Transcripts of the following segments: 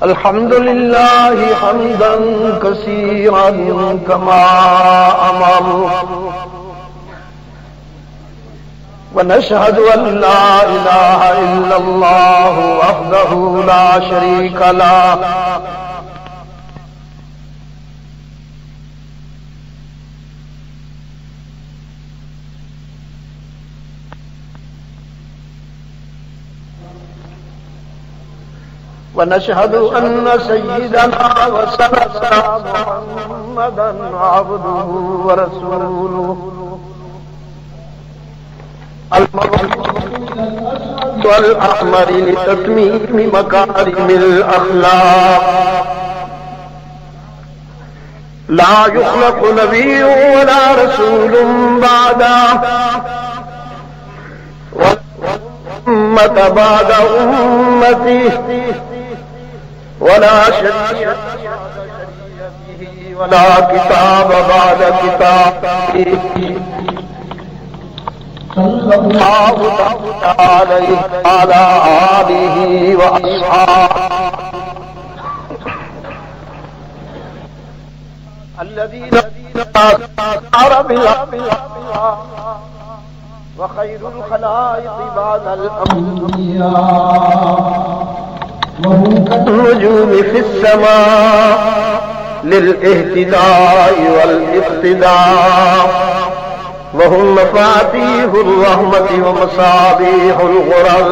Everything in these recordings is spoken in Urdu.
الحمد لله حمدا كثيرا كما أمر ونشهد أن لا إله إلا الله وحده لا شريك له ونشهد أن سيدنا وسندنا محمدا عبده ورسوله المبعوث والأحمر لتتميم مكارم الأخلاق لا يخلق نبي ولا رسول بعده والأمة بعد أمته ولا شريعة بعد شريعته ولا كتاب بعد كتابه صلى الله عليه وعلى آله وأصحابه الذين سار بالحق وخير الخلائق بعد الأنبياء وهم كالنجوم في السماء للاهتداء والاقتداء وهم مفاتيح الرحمة ومصابيح الغرر.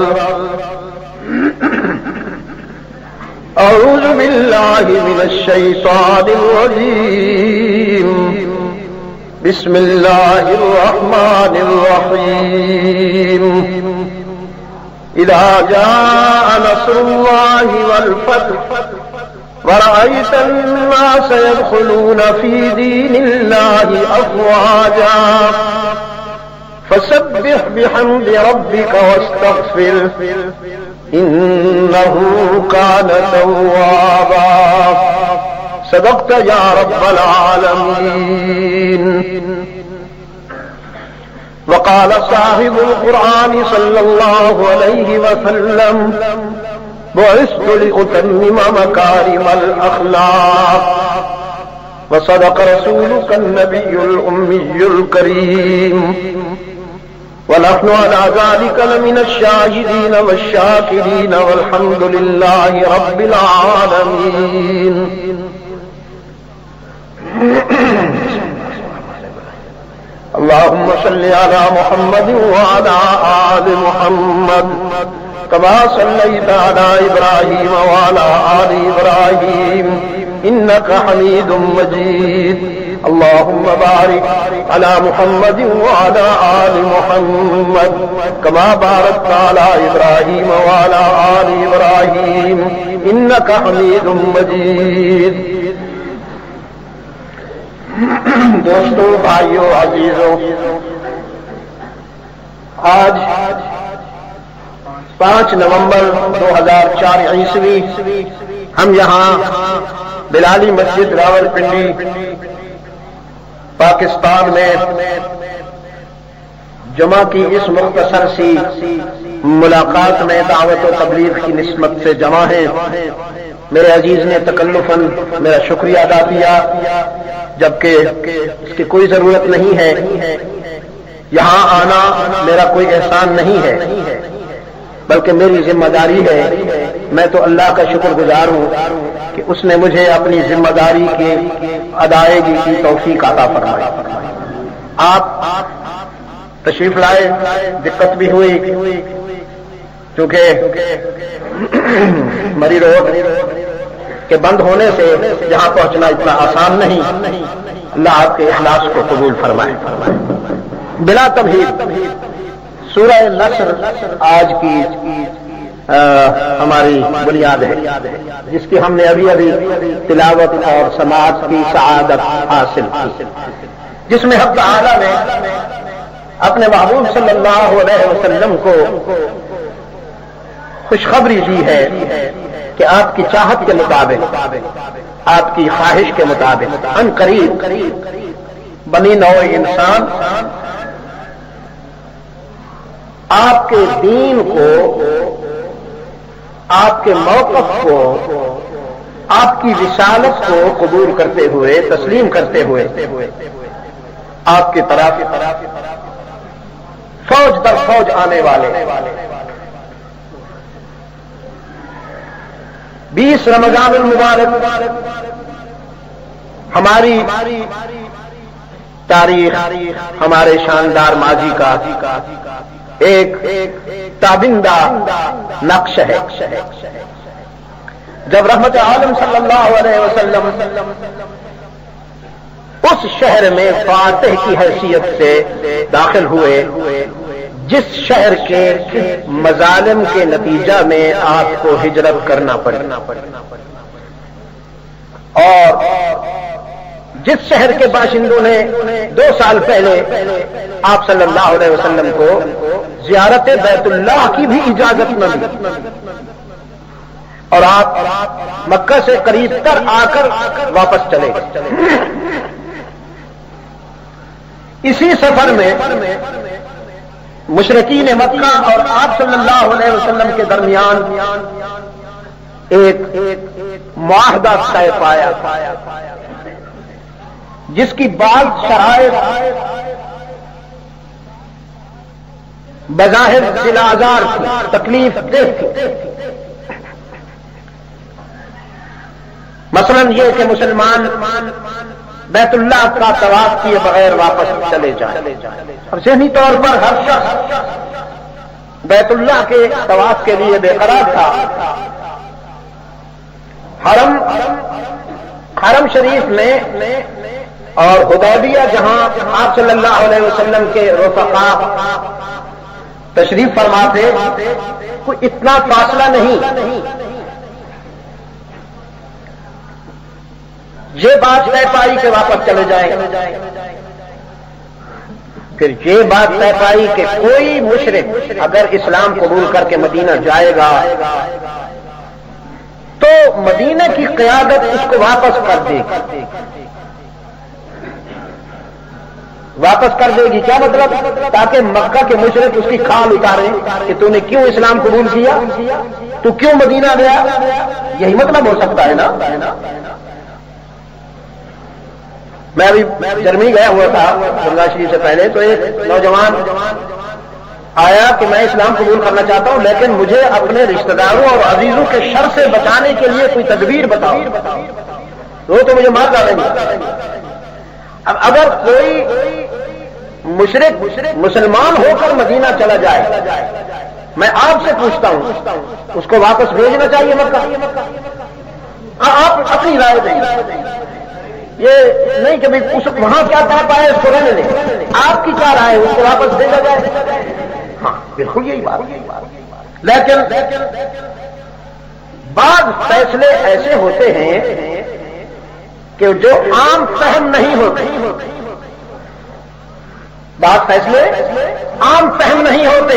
أعوذ بالله من الشيطان الرجيم. بسم الله الرحمن الرحيم. إذا جاء نصر الله والفتح ورأيت الناس يدخلون في دين الله أفواجا فسبح بحمد ربك واستغفره إنه كان توابا. صدقت يا رب العالمين. وقال صاحب القرآن صلى الله عليه وسلم بعثت لأتمم مكارم الأخلاق. وصدق رسولك النبي الأمي الكريم. ونحن على ذلك لمن الشاهدين والشاكرين والحمد لله رب العالمين. اللهم صل على محمد وعلى آل محمد كما صليت على إبراهيم وعلى آل إبراهيم إنك حميد مجيد. اللهم بارك على محمد وعلى آل محمد كما باركت على إبراهيم وعلى آل إبراهيم إنك حميد مجيد. دوستو، بھائیو، عزیزو، آج 5 نومبر 2004 عیسوی ہم یہاں بلالی مسجد راولپنڈی پاکستان میں جمعہ کی اس مختصر سی ملاقات میں دعوت و تبلیغ کی نسبت سے جمع ہیں. میرے عزیز نے تکلفاً میرا شکریہ ادا کیا، جبکہ اس کی کوئی ضرورت نہیں ہے. یہاں آنا میرا کوئی احسان نہیں ہے بلکہ میری ذمہ داری ہے. میں تو اللہ کا شکر گزار ہوں کہ اس نے مجھے اپنی ذمہ داری کی ادائیگی کی توفیق عطا فرمائی. آپ تشریف لائے، دقت بھی ہوئی کیونکہ مری روڈ کہ بند ہونے سے جہاں پہنچنا اتنا آسان نہیں. اللہ آپ کے اخلاص کو قبول فرمائے. بلا تمہید سورہ نصر آج کی ہماری بنیاد ہے، جس کی ہم نے ابھی تلاوت اور سماعت کی سعادت حاصل کی، جس میں حق تعالی نے اپنے محبوب صلی اللہ علیہ وسلم کو خوشخبری دی ہے کہ آپ کی چاہت کے مطابق، آپ کی خواہش کے مطابق ان قریب بنی نوع انسان آپ کے دین کو آپ کے موقف کو، آپ کی رسالت کو قبول کرتے ہوئے، تسلیم کرتے ہوئے آپ کی طرف فوج در فوج آنے والے 20 رمضان المبارک ہماری تاریخ، ہمارے شاندار ماضی کا ایک تابندہ نقش ہے۔ جب رحمت عالم صلی اللہ علیہ وسلم اس شہر میں فاتح کی حیثیت سے داخل ہوئے جس شہر کے مظالم کے نتیجہ میں آپ کو ہجرت کرنا پڑی، اور جس شہر کے باشندوں نے 2 سال پہلے آپ صلی اللہ علیہ وسلم کو زیارت بیت اللہ کی بھی اجازت نہ دی، اور آپ مکہ سے قریب تر آ کر واپس چلے گئے۔ اسی سفر میں مشرکین مکہ اور آپ صلی اللہ علیہ وسلم کے درمیان ایک معاہدہ طے پایا جس کی بعض شرائط بظاہر دلآزار تھی، تکلیف دہ تھی۔ مثلا یہ کہ مسلمان بیت اللہ کا طواف کیے بغیر واپس چلے جائیں، اور ذہنی طور پر ہر شخص بیت اللہ کے طواف کے لیے بے قرار تھا۔ حرم شریف میں اور حدیبیہ جہاں آپ صلی اللہ علیہ وسلم کے رفقا تشریف فرما تھے، کوئی اتنا فاصلہ نہیں۔ یہ بات طے پائی کہ واپس چلے جائیں، پھر یہ بات طے پائی کہ کوئی مشرک اگر اسلام قبول کر کے مدینہ جائے گا تو مدینہ کی قیادت اس کو واپس کر دے گی۔ واپس کر دے گی کیا مطلب؟ تاکہ مکہ کے مشرک اس کی کھال اتاریں کہ تو نے کیوں اسلام قبول کیا، تو کیوں مدینہ گیا، یہی مطلب ہو سکتا ہے نا۔ میں ابھی جرمنی گیا ہوا تھا گنگا شریف سے پہلے، تو ایک نوجوان آیا کہ میں اسلام قبول کرنا چاہتا ہوں لیکن مجھے اپنے رشتہ داروں اور عزیزوں کے شر سے بچانے کے لیے کوئی تدبیر بتاؤ، وہ تو مجھے مار ڈالیں گے۔ اب اگر کوئی مشرک مسلمان ہو کر مدینہ چلا جائے، میں آپ سے پوچھتا ہوں اس کو واپس بھیجنا چاہیے مکہ؟ آپ اپنی رائے دیں، یہ نہیں کہ وہاں کیا طے پایا اس کو رہنے دیں، آپ کی کیا رائے اس کو واپس بھیجا جائے؟ ہاں بالکل یہی بات۔ لیکن بعض فیصلے ایسے ہوتے ہیں کہ جو عام فہم نہیں ہوتے، بعض فیصلے عام فہم نہیں ہوتے۔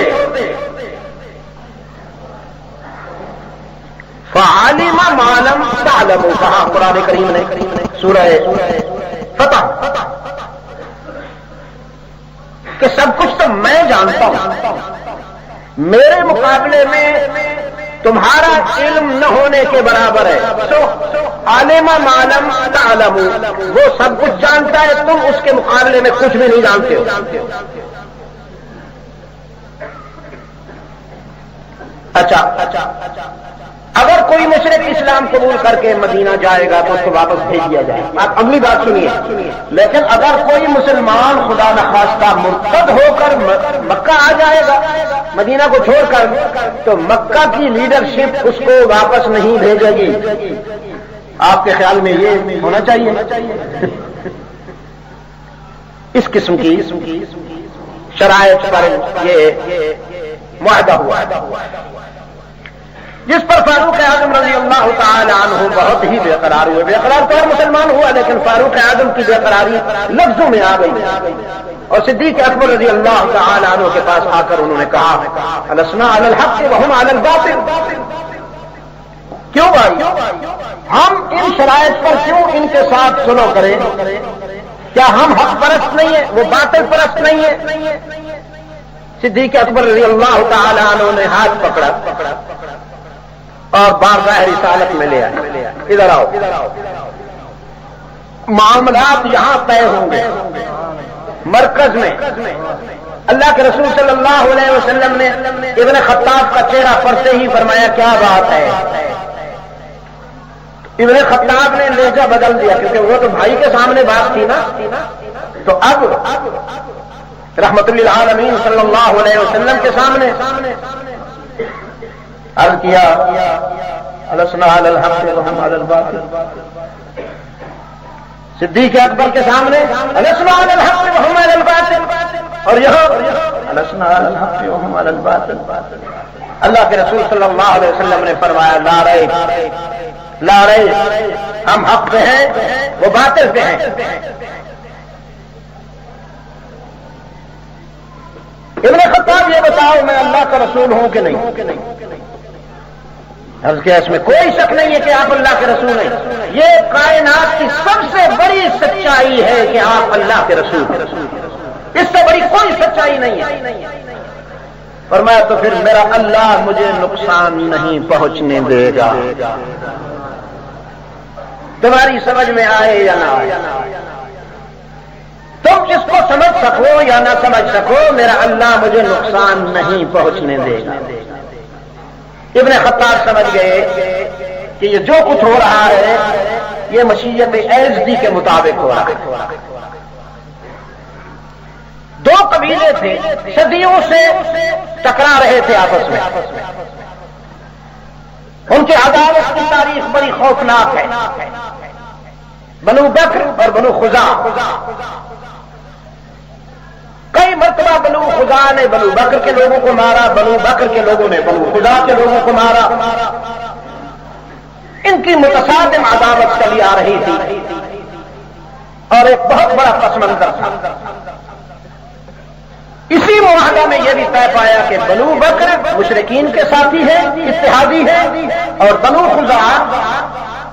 فعالم ما لم تعلموا، کہا قرآن کریم نے سورہ فتح کہ سب کچھ تو میں جانتا ہوں، میرے مقابلے میں تمہارا علم نہ ہونے کے برابر ہے۔ سو عالم ما لم تعلموا، وہ سب کچھ جانتا ہے، تم اس کے مقابلے میں کچھ بھی نہیں جانتے ہو۔ اچھا، اگر کوئی مشرک اسلام قبول کر کے مدینہ جائے گا تو اس کو واپس بھیج دیا جائے۔ آپ اگلی بات سنیے، لیکن اگر کوئی مسلمان خدا نخواستہ مرتد ہو کر مکہ آ جائے گا مدینہ کو چھوڑ کر، تو مکہ کی لیڈرشپ اس کو واپس نہیں بھیجے گی۔ آپ کے خیال میں یہ ہونا چاہیے؟ اس قسم کی شرائط پر یہ معاہدہ ہوا، جس پر فاروق اعظم رضی اللہ تعالی عنہ بہت ہی بے قرار ہوئے۔ بے قرار تو ہر مسلمان ہوا، لیکن فاروق اعظم کی بے قراری لفظوں میں آ گئی، اور صدیق اکبر رضی اللہ تعالی عنہ کے پاس آ کر انہوں نے کہا السنا علی الحق وهم علی الباطل۔ کیوں بھائی ہم ان شرائط پر کیوں ان کے ساتھ سلو کریں؟ کیا ہم حق پرست نہیں ہیں، وہ باطل پرست نہیں ہیں؟ صدیق اکبر رضی اللہ تعالی عنہ نے ہاتھ پکڑا اور بارگاہ رسالت میں لے آئے. ادھر آؤ. معاملات یہاں طے ہوں گے. مرکز میں اللہ کے رسول صلی اللہ علیہ وسلم نے ابن خطاب کا چہرہ پڑھتے ہی فرمایا کیا بات ہے. ابن خطاب نے لہجہ بدل دیا کیونکہ وہ تو بھائی کے سامنے بات تھی نا. تو اب رحمت للعالمین صلی اللہ علیہ وسلم کے سامنے عرض کیا السنا علی الحق وهم علی الباطل. صدیق اکبر کے سامنے السنا علی الحق وهم علی الباطل، اور یہاں السنا علی الحق وهم علی الباطل. اللہ کے رسول صلی اللہ علیہ وسلم نے فرمایا لا ریب، ہم حق پہ ہیں وہ باطل پہ ہیں. ابن خطاب یہ بتاؤ میں اللہ کا رسول ہوں کہ نہیں؟ عرض کیا اس میں کوئی شک نہیں ہے کہ آپ اللہ کے رسول ہیں. یہ کائنات کی سب سے بڑی سچائی ہے کہ آپ اللہ کے رسول ہیں. اس سے بڑی کوئی سچائی نہیں ہے. فرمایا تو پھر میرا اللہ مجھے نقصان نہیں پہنچنے دے گا. تمہاری سمجھ میں آئے یا نہ آئے، تم اس کو سمجھ سکو یا نہ سمجھ سکو، میرا اللہ مجھے نقصان نہیں پہنچنے دے گا. ابن خطاب سمجھ گئے کہ یہ جو کچھ ہو رہا ہے یہ مشیت ایزدی کے مطابق ہو رہا ہے. دو قبیلے تھے صدیوں سے ٹکرا رہے تھے آپس میں. ان کے عداوت کی تاریخ بڑی خوفناک ہے. بنو بکر اور بنو خزاع. کئی مرتبہ بنو خزاع نے بنو بکر کے لوگوں کو مارا، بنو بکر کے لوگوں نے بنو خزاع کے لوگوں کو مارا. ان کی متصادم عداوت چلی آ رہی تھی اور ایک بہت بڑا پس منظر تھا. اسی معاہدہ میں یہ بھی طے پایا کہ بنو بکر مشرکین کے ساتھی ہیں، اتحادی ہیں، اور بنو خزاع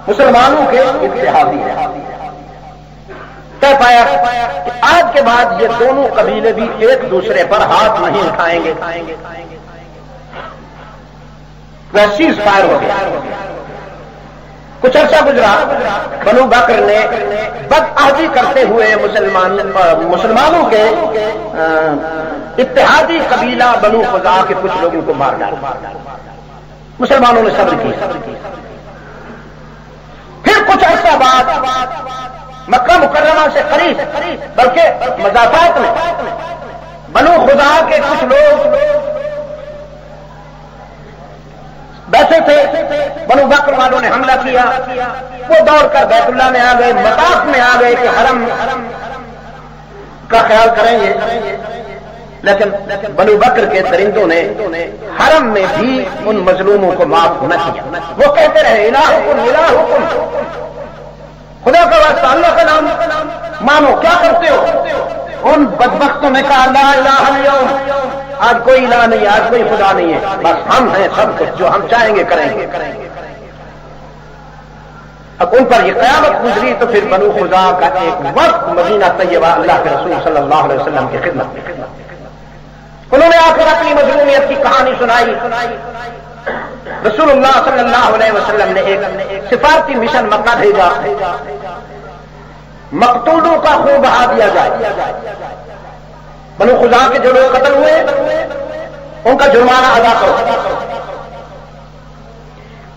مسلمانوں کے اتحادی ہیں. طے پایا کہ آج کے بعد یہ دونوں قبیلے بھی ایک دوسرے پر ہاتھ نہیں اٹھائیں گے. سیز فائر ہو گیا. کچھ عرصہ گزرا، بنو بکر نے بدعہدی کرتے ہوئے مسلمانوں کے اتحادی قبیلہ بنو خزاع کے کچھ لوگوں کو مار ڈالا. مسلمانوں نے صبر کی. پھر کچھ عرصہ بعد مکہ مکرمہ سے قریب بلکہ مضافات میں بنو خزاع کے کچھ لوگ بیٹھے تھے. بنو بکر والوں نے حملہ کیا. وہ دوڑ کر بیت اللہ میں آ گئے، مطاف میں آ گئے کہ حرم کا خیال کریں گے. لیکن بنو بکر کے درندوں نے حرم میں بھی ان مظلوموں کو معاف نہ کیا. وہ کہتے رہے الہکم الہکم، خدا کا واسطہ اللہ کا نام مانو، کیا کرتے ہو؟ ان بدبختوں نے کہا لا الہ اليوم، آج کوئی الہ نہیں، آج کوئی خدا نہیں ہے، بس ہم ہیں سب کچھ، جو ہم چاہیں گے کریں گے. اب ان پر یہ قیامت گزری تو پھر بنو خزاع کا ایک وقت مدینہ طیبہ اللہ کے رسول صلی اللہ علیہ وسلم کی خدمت میں انہوں نے آ کر اپنی مظلومیت کی کہانی سنائی. رسول اللہ صلی اللہ علیہ وسلم نے ایک سفارتی مشن مکہ بھیجا، مقتولوں کا خون بہا دیا جائے. بنو خزاع کے جو لوگ قتل ہوئے ان کا جرمانہ ادا کرو،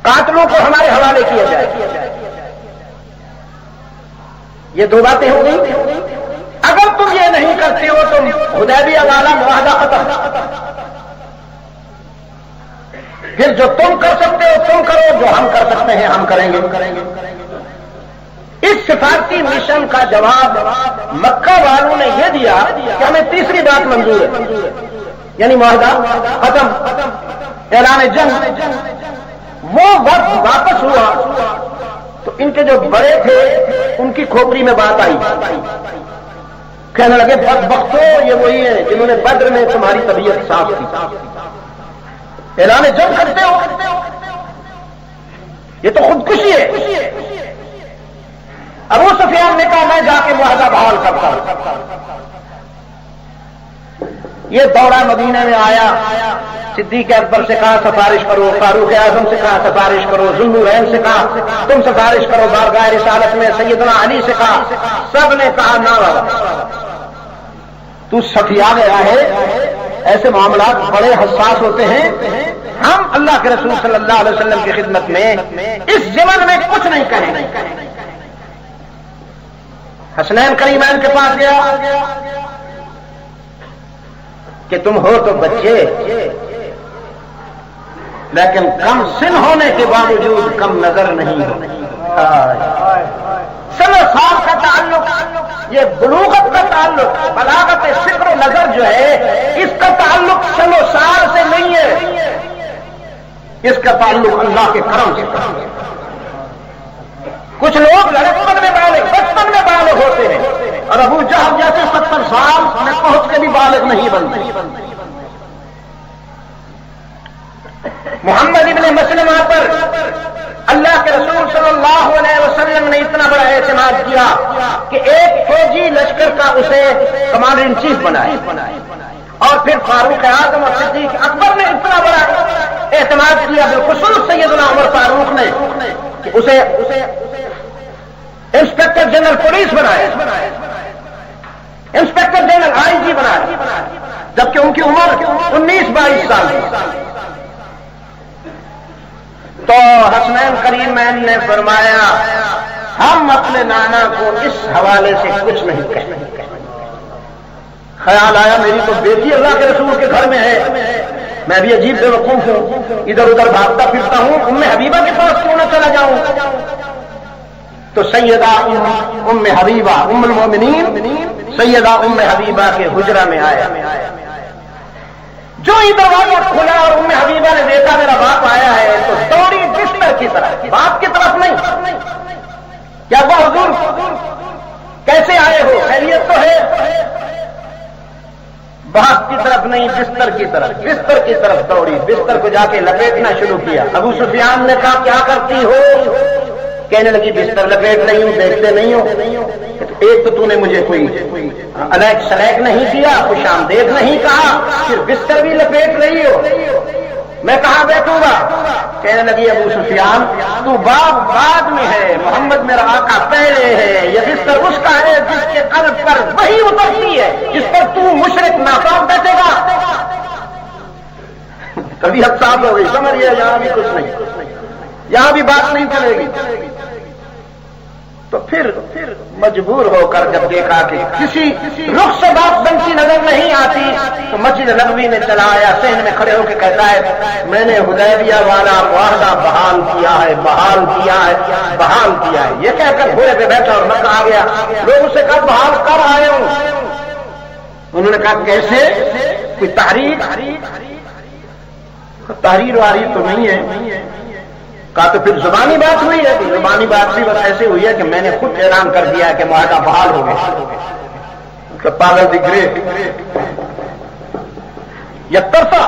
قاتلوں کو ہمارے حوالے کیا جائے. یہ دو باتیں ہو گئی. اگر تم یہ نہیں کرتے ہو تو حدیبیہ والا معاہدہ ختم. پھر جو تم کر سکتے ہو تم کرو، جو ہم کر سکتے ہیں ہم کریں گے. اس سفارتی مشن کا جواب مکہ والوں نے یہ دیا کہ ہمیں تیسری بات منظور ہے، یعنی معاہدہ ختم، اعلان جنگ. وہ وقت واپس ہوا تو ان کے جو بڑے تھے ان کی کھوپڑی میں بات آئی. کہنے لگے بدبختو، یہ وہی ہیں جنہوں نے بدر میں تمہاری طبیعت صاف کی، اعلان جنگ کرتے ہو، یہ تو خودکشی ہے. ابو سفیان نے کہا میں جا کے معاہدہ بحال کرتا ہوں. یہ دورہ مدینہ میں آیا. صدیق اکبر سے کہا سفارش کرو، فاروق اعظم سے کہا سفارش کرو، ذوالنورین سے کہا تم سفارش کرو بارگاہ رسالت میں، سیدنا علی سے کہا، سب نے کہا نہ بابا تو سٹیا گیا ہے، ایسے معاملات بڑے حساس ہوتے ہیں، ہم اللہ کے رسول صلی اللہ علیہ وسلم کی خدمت میں اس زمن میں کچھ نہیں کہیں گے۔ حسنین کریمین کے پاس گیا کہ تم ہو تو بچے لیکن کم سن ہونے کے باوجود کم نظر نہیں ہو۔ سنو سال کا تعلق، یہ بلوغت کا تعلق، بلاغت فکر و نظر جو ہے اس کا تعلق سنو سال سے نہیں ہے، اس کا تعلق اللہ کے کرم سے۔ کچھ لوگ لڑکپن میں بالغ، بچپن میں بالغ ہوتے ہیں، اور ابو جہل جیسے 70 سال میں پہنچ کے بھی بالغ نہیں بنتے۔ محمد ابن مسلمہ پر اللہ کے رسول صلی اللہ علیہ وسلم نے اتنا بڑا اعتماد کیا کہ ایک فوجی لشکر کا اسے کمانڈر ان چیف بنایا، اور پھر فاروق اعظم اور صدیق اکبر نے اتنا بڑا اعتماد کیا بالخصوص سیدنا عمر فاروق نے کہ اسے انسپکٹر جنرل پولیس بنایا، انسپکٹر جنرل آئی جی بنایا، جبکہ ان کی عمر 19-22 سال تھی۔ تو حسنین کریمین نے فرمایا ہم اپنے نانا کو اس حوالے سے کچھ نہیں کہیں۔ خیال آیا میری تو بیٹی اللہ کے رسول کے گھر میں ہے، میں بھی عجیب بے وقوف ہوں، ادھر ادھر بھاگتا پھرتا ہوں، ام حبیبہ کے پاس کیوں نہ چلا جاؤں؟ تو سیدہ ام حبیبہ ام المومنین سیدہ ام حبیبہ کے حجرہ میں آیا، جو ہی دروازہ کھلا اور ام حبیبہ نے دیکھا میرا باپ آیا ہے تو دوڑی بستر کی طرف، باپ کی طرف نہیں، کیا وہ حضور کیسے آئے ہو، خیریت تو ہے؟ باپ کی طرف نہیں، بستر کی طرف، بستر کی طرف دوڑی، بستر کو جا کے لپیٹنا شروع کیا۔ ابو سفیان نے کہا کیا کرتی ہو؟ کہنے لگی بستر لپیٹ رہی ہوں، دیکھتے نہیں ہو؟ ایک تو نے مجھے کوئی الیک سلیک نہیں دیا، خوش آمدید نہیں کہا، پھر بستر بھی لپیٹ رہی ہو، میں کہاں بیٹھوں گا؟ کہنے لگی ابو سفیان تو باپ بعد میں ہے، محمد میرا آقا پہلے ہے، یہ بستر اس کا ہے جس کے قلب پر وہی اترتی ہے، جس پر تو مشرک ناپاک بیٹھے گا۔ طبیعت صاف ہو گئی، سمجھئے یہاں بھی کچھ نہیں، یہاں بھی بات نہیں چلے گی۔ تو پھر مجبور ہو کر جب دیکھا کہ کسی رخ سے بات بنتی نظر نہیں آتی تو مسجد نبوی میں چلا آیا، صحن میں کھڑے ہو کے کہتا ہے میں نے حدیبیہ والا معاہدہ بحال کیا ہے، بحال کیا ہے، بحال کیا ہے۔ یہ کہہ کر گھوڑے پہ بیٹھا اور مکہ آ گیا۔ لوگ اسے کہا بحال کر آئے ہوں؟ انہوں نے کہا کیسے؟ کوئی تحریر واری تو نہیں ہے؟ کہا تو پھر زبانی بات ہوئی ہے؟ زبانی بات بھی بس ایسے ہوئی ہے کہ میں نے خود اعلان کر دیا کہ معاہدہ بحال ہو گیا۔ پاگل دی گریٹ، یک طرفہ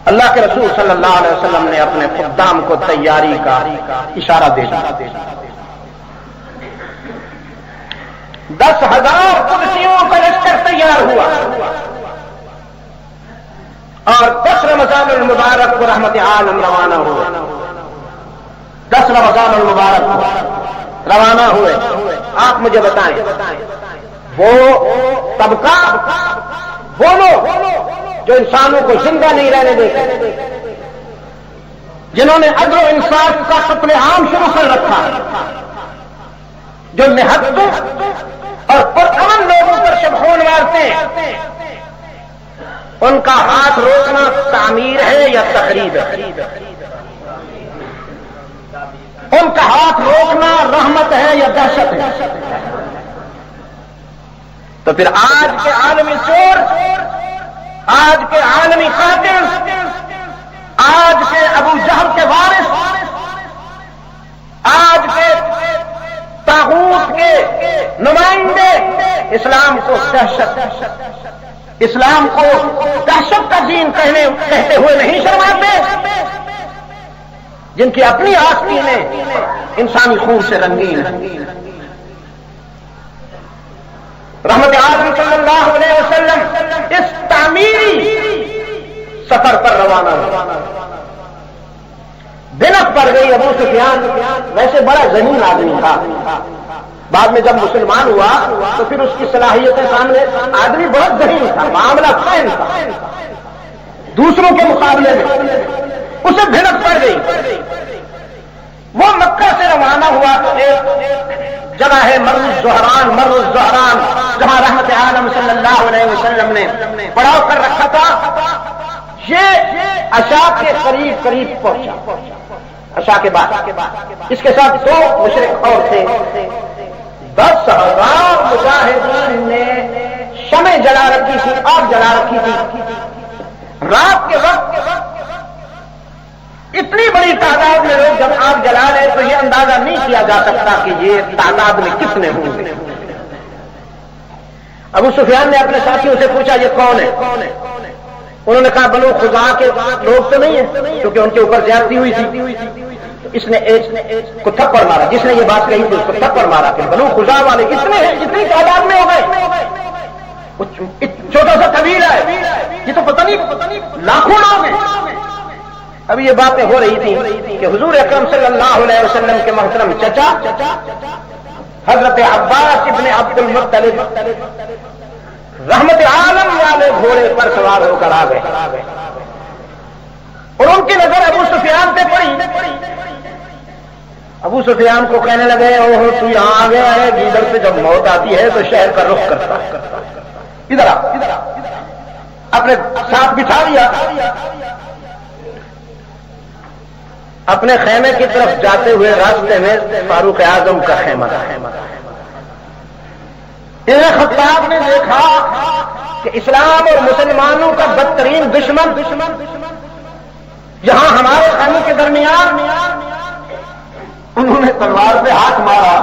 اللہ کے رسول صلی اللہ علیہ وسلم نے اپنے خدام کو تیاری کا اشارہ دے دیا۔ 10,000 کرسیوں کا لشکر تیار ہوا اور 10 رمضان المبارک کو رحمت عالم روانہ ہوئے، 10 رمضان المبارک کو روانہ ہوئے۔ آپ مجھے بتائیں وہ طبقہ، وہ لوگ جو انسانوں کو زندہ نہیں رہنے دیتے، جنہوں نے عدل و انصاف کا قتل عام شروع کر رکھا، جو نہتوں اور پرامن لوگوں پر شبخون مارتے ہیں، ان کا ہاتھ روکنا تعمیر ہے یا تخریب ہے؟ ان کا ہاتھ روکنا رحمت ہے یا دہشت ہے؟ تو پھر آج کے عالمی چور، آج کے عالمی قاتل، آج کے ابو جہل کے وارث، آج کے طاغوت کے نمائندے اسلام کو دہشت کا دین کہتے ہوئے نہیں شرماتے، جن کی اپنی آستینیں انسانی خون سے رنگین ہیں۔ رحمت عالم صلی اللہ علیہ وسلم اس تعمیری سفر پر روانہ ہوئے. بنت پڑ گئی. ابو سفیان ویسے بڑا ذہین آدمی تھا، بعد میں جب مسلمان ہوا تو پھر اس کی صلاحیتیں سامنے. آدمی بہت ذہین تھا، معاملہ فہم تھا دوسروں کے مقابلے میں. اسے بھنک پڑ گئی. وہ مکہ سے روانہ ہوا تو ایک جگہ ہے مر الزہران، جہاں رحمت عالم صلی اللہ علیہ وسلم نے پڑاؤ کر رکھا تھا. یہ عشاء کے قریب پہنچا، عشاء کے بعد. اس کے ساتھ 2 مشرک اور تھے. 10,000 مجاہدین نے شمع جلا رکھی تھی، آگ جلا رکھی تھی. رات کے وقت اتنی بڑی تعداد میں لوگ جب آگ جلا رہے تو یہ اندازہ نہیں کیا جا سکتا کہ یہ تعداد میں کتنے ہوں گے. ابو سفیان نے اپنے ساتھیوں سے پوچھا یہ کون ہے؟ انہوں نے کہا بنو خزاعہ کے لوگ تو نہیں ہیں، کیونکہ ان کے اوپر زیادتی ہوئی تھی. اس نے ایک کو تھپڑ مارا، جس نے یہ بات کہی تھی اس کو تھپڑ مارا. کہ بنو خزاعہ والے اتنے ہیں، اتنی تعداد میں ہو گئے. چھوٹا سا قبیلہ ہے، یہ تو پتہ نہیں لاکھوں لوگ ہیں. ابھی یہ باتیں ہو رہی تھی کہ حضور اکرم صلی اللہ علیہ وسلم کے محترم چچا حضرت عباس ابن عبد المطلب رحمت عالم والے گھوڑے پر سوار ہو کر آ گئے اور ان کی نظر ابو سفیان پہ پڑی. ابو سفیان کو کہنے لگے اوہ تو یہاں آ گیا ہے، گیدڑ پہ جب موت آتی ہے تو شہر کا رخ کرتا ہے. ادھر اپنے ساتھ بٹھا لیا. اپنے خیمے کی طرف جاتے ہوئے راستے میں فاروق اعظم کا خیمہ تھا. ابن خطاب نے دیکھا کہ اسلام اور مسلمانوں کا بدترین دشمن یہاں ہمارے خیمے کے درمیان. انہوں نے تلوار پہ ہاتھ مارا.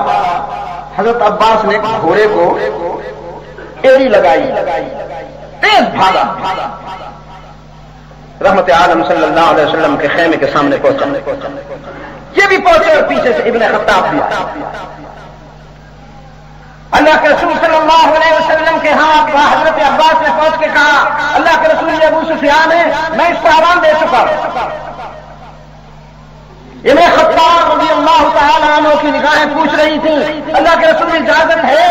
حضرت عباس نے گھوڑے کو ایڑی لگائی، تیز بھاگا. رحمت عالم صلی اللہ علیہ وسلم کے خیمے کے سامنے پہنچا. یہ بھی پہنچے اور پیچھے سے ابن خطاب بھی. اللہ کے رسول صلی اللہ علیہ وسلم کے ہاں حضرت عباس نے پہنچ کے کہا اللہ کے رسول یہ ابو سفیان ہے، میں اس کو آرام دے چکا ہوں. ابن خطاب رضی اللہ تعالی عنہ کی نگاہیں پوچھ رہی تھیں اللہ کے رسول اجازت ہے،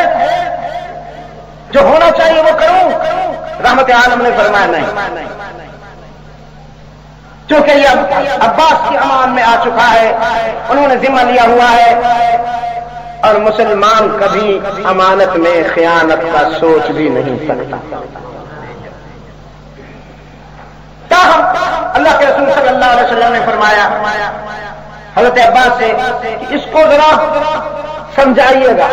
جو ہونا چاہیے وہ کروں؟ رحمت عالم نے فرمایا نہیں، کیونکہ یہ عباس کی امان میں آ چکا ہے، انہوں نے ذمہ لیا ہوا ہے اور مسلمان کبھی امانت میں خیانت کا سوچ بھی نہیں سکتا. اللہ کے رسول صلی اللہ علیہ وسلم نے فرمایا حضرت عباس سے اس کو ذرا سمجھائیے گا،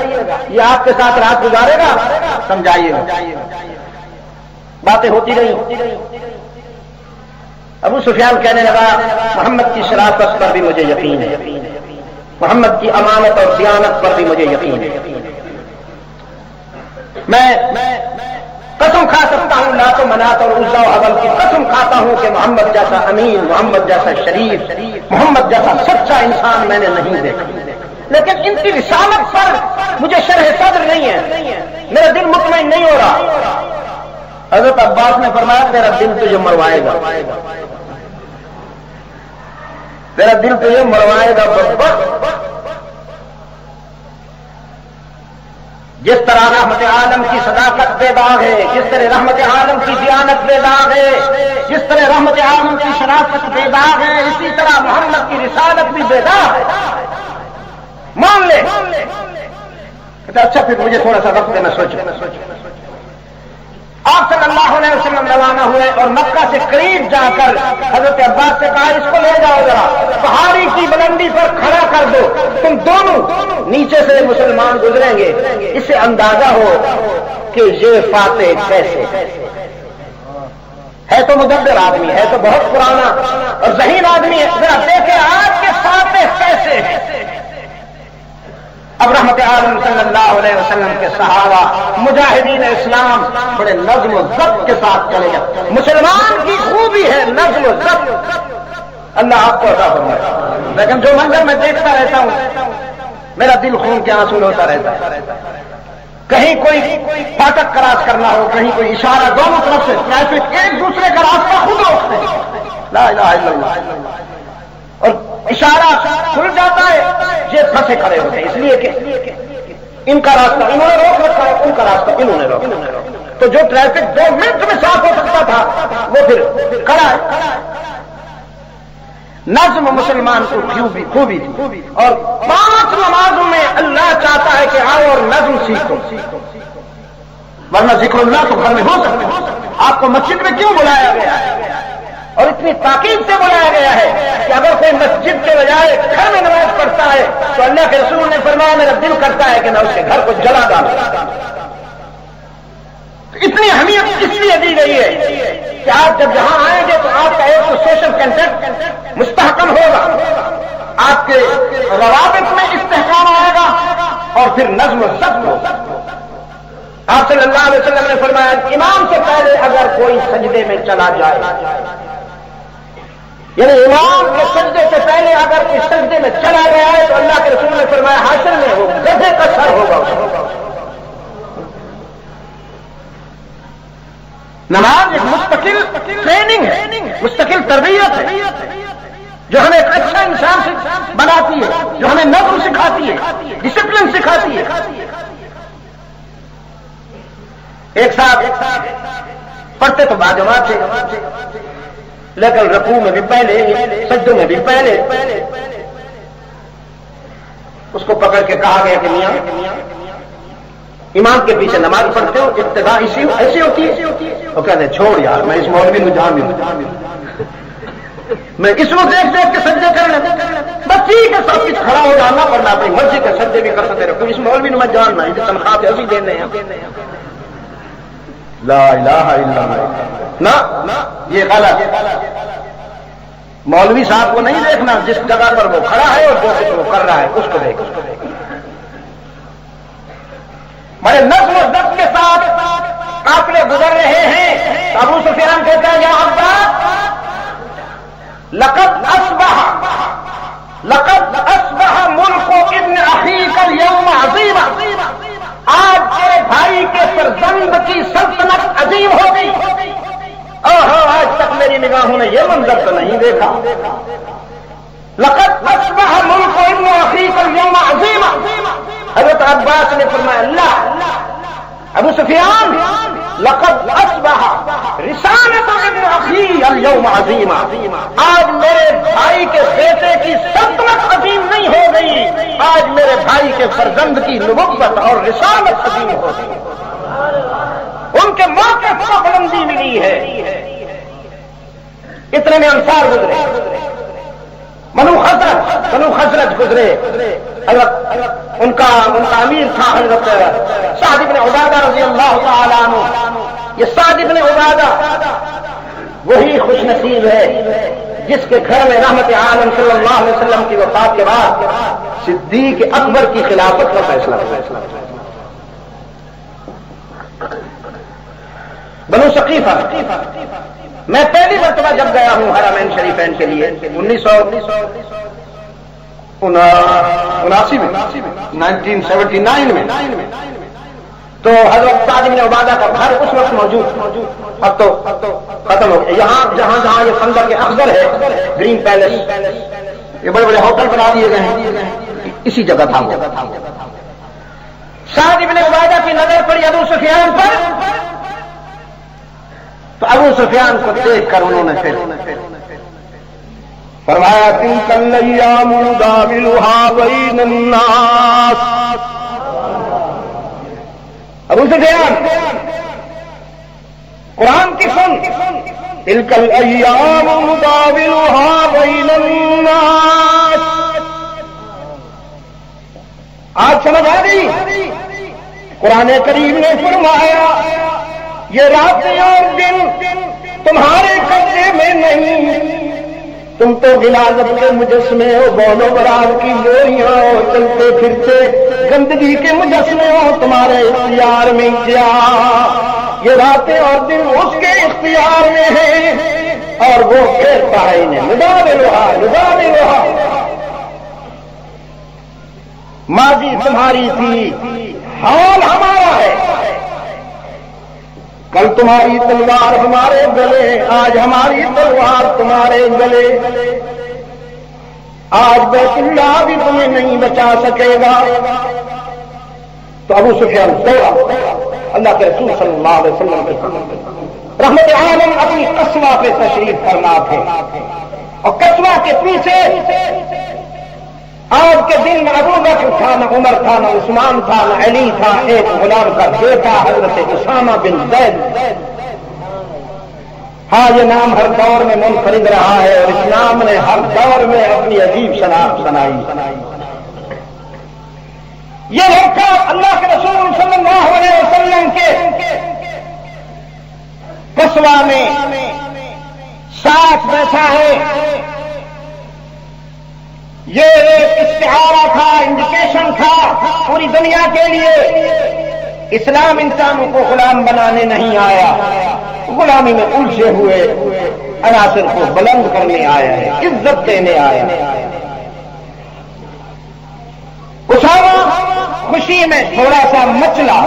یہ آپ کے ساتھ رات گزارے گا، سمجھائیے گا. باتیں ہوتی رہی. ابو سفیان کہنے لگا محمد کی شرافت پر بھی مجھے یقین ہے، محمد کی امانت اور دیانت پر بھی مجھے یقین ہے. میں قسم کھا سکتا ہوں، لات و منات اور عزا و حبل کی قسم کھاتا ہوں کہ محمد جیسا امین، محمد جیسا شریف، محمد جیسا سچا انسان میں نے نہیں دیکھا. لیکن ان کی رسالت پر مجھے شرح صدر نہیں ہے، میرا دل مطمئن نہیں ہو رہا. حضرت عباس نے فرمایا تیرا دل تجھے مروائے گا، تیرا دل تجھے مروائے گا. جس طرح رحمت عالم کی صداقت بے داغ ہے، جس طرح رحمت عالم کی دیانت بے داغ ہے، جس طرح رحمت عالم کی شرافت بے داغ ہے، اسی طرح محمد کی رسالت بھی بے داغ ہے. مان لے. اچھا پھر مجھے تھوڑا سا وقت دینا سوچو. آپ صلی اللہ علیہ وسلم روانہ ہوئے اور مکہ سے قریب جا کر حضرت عباس سے کہا اس کو لے جاؤ، ذرا پہاڑی کی بلندی پر کھڑا کر دو، تم دونوں نیچے سے مسلمان گزریں گے، اس سے اندازہ ہو کہ یہ فاتح کیسے ہے. تو مدبر آدمی ہے، تو بہت پرانا اور ذہین آدمی ہے، ذرا دیکھے آج کے فاتح کیسے ہے. اب رحمت عالم صلی اللہ علیہ وسلم کے صحابہ مجاہدین اسلام بڑے نظم و ضبط کے ساتھ چلے گئے. مسلمان کی خوبی ہے نظم و ضبط، اللہ آپ کو عطا فرمائے. لیکن جو منظر میں دیکھتا رہتا ہوں میرا دل خون کے آنسو ہوتا رہتا ہے. کہیں کوئی فاٹک کراس کرنا ہو، کہیں کوئی اشارہ، دونوں طرف سے ٹریفک ایک دوسرے کا راستہ خود روکتے ہیں، لا الہ الا اللہ، اور اشارہ کھل جاتا ہے، یہ پھنسے کھڑے ہوتے ہیں، اس لیے کہ ان کا راستہ انہوں نے روک رکھا ہے، ان کا راستہ انہوں نے روکا، تو جو ٹریفک 2 منٹ میں صاف ہو سکتا تھا وہ پھر کھڑا ہے۔ نظم مسلمان کو خوبی تھی، اور 5 نمازوں میں اللہ چاہتا ہے کہ آؤ اور نظم سیکھو، ورنہ ذکر اللہ تو گھر میں ہو سکتا، آپ کو مسجد میں کیوں بلایا گیا ہے؟ اور اتنی تاکید سے بلایا گیا ہے کہ اگر کوئی مسجد کے بجائے گھر میں نماز پڑھتا ہے تو اللہ کے رسول نے فرمایا میرا دل کرتا ہے کہ میں اس کے گھر کو جلا ڈالوں۔ اتنی اہمیت اس لیے دی گئی ہے کہ آپ جب یہاں آئیں گے تو آپ کا ایک تو سوشل کنٹیکٹ مستحکم ہوگا، آپ کے روابط میں استحکام آئے گا، اور پھر نظم و ضبط ہوگا۔ آپ صلی اللہ علیہ وسلم نے فرمایا امام سے پہلے اگر کوئی سجدے میں چلا جائے، یعنی امام کے سجدے سے پہلے اگر کوئی سجدے میں چلا گیا ہے تو اللہ کے رسول نے فرمایا حشر میں وہ گدھے کا سر ہوگا۔ نماز ایک مستقل ٹریننگ ہے، مستقل تربیت ہے، جو ہمیں ایک اچھا انسان بناتی ہے، جو ہمیں نظم سکھاتی ہے، ڈسپلن سکھاتی ہے۔ ایک ساتھ پڑھتے تو باجماعت تھے، لیکن رکوع میں بھی پہلے، سجدوں میں بھی پہلے۔ اس کو پکڑ کے کہا گیا کہ میاں امام کے پیچھے نماز پڑھتے ہو، ابتدا ایسی ہوتی ہے؟ وہ کہتے ہیں چھوڑ یار، میں اس مولوی میں جان نہیں، میں اس کو دیکھ کے سجدے کر لیتا، بس ٹھیک ہے سب کچھ کھڑا ہو جانا، ورنہ اپنی مرضی کے سجدے بھی کر سکتے رہو، اس مولوی میں جاننا ہے تنخواہ سے ایسی دینے ہیں۔ لا الہ الا اللہ، نہ یہ غلط۔ مولوی صاحب کو نہیں دیکھنا، جس جگہ پر وہ کھڑا ہے اور جو کچھ وہ کر رہا ہے اس کو دیکھ۔ بڑے نظم و ضبط کے ساتھ قافلے گزر رہے ہیں، ابو سفیان کہتا ہے یا عباس لقد اصبح ملک ابن اخیک اليوم عظیما، آج تیرے بھائی کے فرزند کی سلطنت عظیم ہو گئی۔ آج تک میری نگاہوں نے یہ منظر تو نہیں دیکھا۔ لقد اصبح ملک ابن اخیک اليوم عظیما، حضرت عباس نے فرمایا اللہ ابو سفیان لقد اصبح رسالت ابن اخی اليوم عظیما، آج میرے بھائی کے بیٹے کی سلطنت عظیم نہیں ہو گئی، آج میرے بھائی کے فرزند کی نبوت اور رسالت عظیم ہو گئی، ان کے موقع پر بلندی ملی ہے۔ اتنے میں انصار گزرے، بنو خزرج گزرے، ان کا امیر تھا حضرت سعد بن عبادہ رضی اللہ تعالی عنہ۔ یہ سعد بن عبادہ وہی خوش نصیب ہے جس کے گھر میں رحمت عالم صلی اللہ علیہ وسلم کی وفات کے بعد صدیق اکبر کی خلافت کا فیصلہ ہوا۔ بنو ثقیفہ میں پہلی مرتبہ جب گیا ہوں حرمین شریفین کے لیے 1979 میں، تو حضرت سعد بن عبادہ کا گھر اس وقت موجود، اب تو ختم ہو گیا۔ یہاں جہاں یہ خندق اخضر ہے، گرین پیلس، یہ بڑے بڑے ہوٹل بنا دیے گئے ہیں، اسی جگہ تھا۔ سعد بن عبادہ کی نظر پڑی ابو سفیان پر، تو ابو سفیان کو دیکھ کر انہوں نے پھر فرمایا تلک الایام نداولها بین الناس۔ ابو سفیان قرآن کی سن، تلک الایام نداولها بین الناس، آج سمجھ آ گئی؟ قرآن کریم نے فرمایا یہ راتیں اور دن تمہارے قبضے میں نہیں، تم تو غلاظت کے مجسمے ہو، بول و براد کی گوریاں ہو، چلتے پھرتے گندگی کے مجسمے ہو، تمہارے اختیار میں کیا؟ یہ راتیں اور دن اس کے اختیار میں ہیں، اور وہ پھیرتا ہے انہیں، نداولها ماضی تمہاری تھی، حال ہمارا ہے۔ کل تمہاری تلوار ہمارے گلے، آج ہماری تلوار تمہارے گلے۔ آج بیت اللہ بھی تمہیں نہیں بچا سکے گا۔ تو ابو سفیان دوڑا، اللہ کے رسول صلی اللہ علیہ وسلم کے رحمت عالم اپنی قصوہ پہ تشریف فرما تھے، اور قصوہ کے پیچھے آج کے دن نہ ابو بکر تھا، نہ عمر تھا، نہ عثمان تھا، نہ علی تھا، ایک غلام کا بیٹا حضرت اسامہ بن زید۔ ہاں، یہ نام ہر دور میں منفرد رہا ہے، اور اسلام نے ہر دور میں اپنی عجیب شناخت سنائی۔ یہ لڑکا اللہ کے رسول صلی اللہ علیہ وسلم کے قصوہ میں ساتھ بیٹھا ہے۔ یہ ایک استعارہ تھا، انڈیکیشن تھا پوری دنیا کے لیے۔ اسلام انسانوں کو غلام بنانے نہیں آیا، غلامی میں الجھے ہوئے عناصر کو بلند کرنے آیا ہے، عزت دینے آیا ہے۔ اسامہ خوشی میں تھوڑا سا مچلا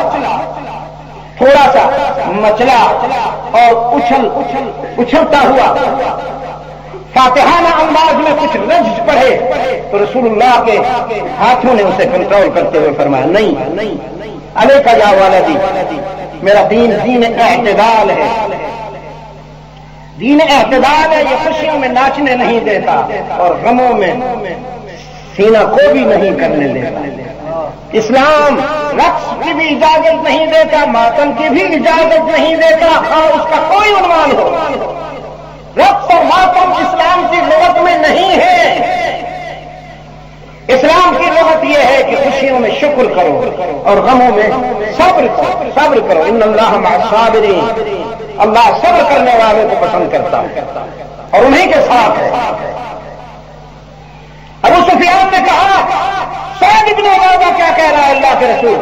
اور اچھلتا ہوا فاتحانہ انداز میں کچھ رجز پڑھے، تو رسول اللہ کے ہاتھوں نے اسے کنٹرول کرتے ہوئے فرمایا، نہیں علیک یا والدی، میرا دین اعتدال ہے، دین اعتدال ہے۔ یہ خوشیوں میں ناچنے نہیں دیتا اور غموں میں سینہ کو بھی نہیں کرنے دیتا۔ اسلام رقص کی بھی اجازت نہیں دیتا، ماتم کی بھی اجازت نہیں دیتا، اور اس کا کوئی عنوان ہو۔ رقص اور ماتم اسلام کی لغت میں نہیں ہے۔ اسلام کی لغت یہ ہے کہ خوشیوں میں شکر کرو اور غموں میں صبر کرو۔ ان اللہ مع الصابرین، اللہ صبر کرنے والوں کو پسند کرتا ہے اور انہیں کے ساتھ ہے۔ ابو سفیان نے کہا، سعد بن عبادہ کیا کہہ رہا ہے اللہ کے رسول؟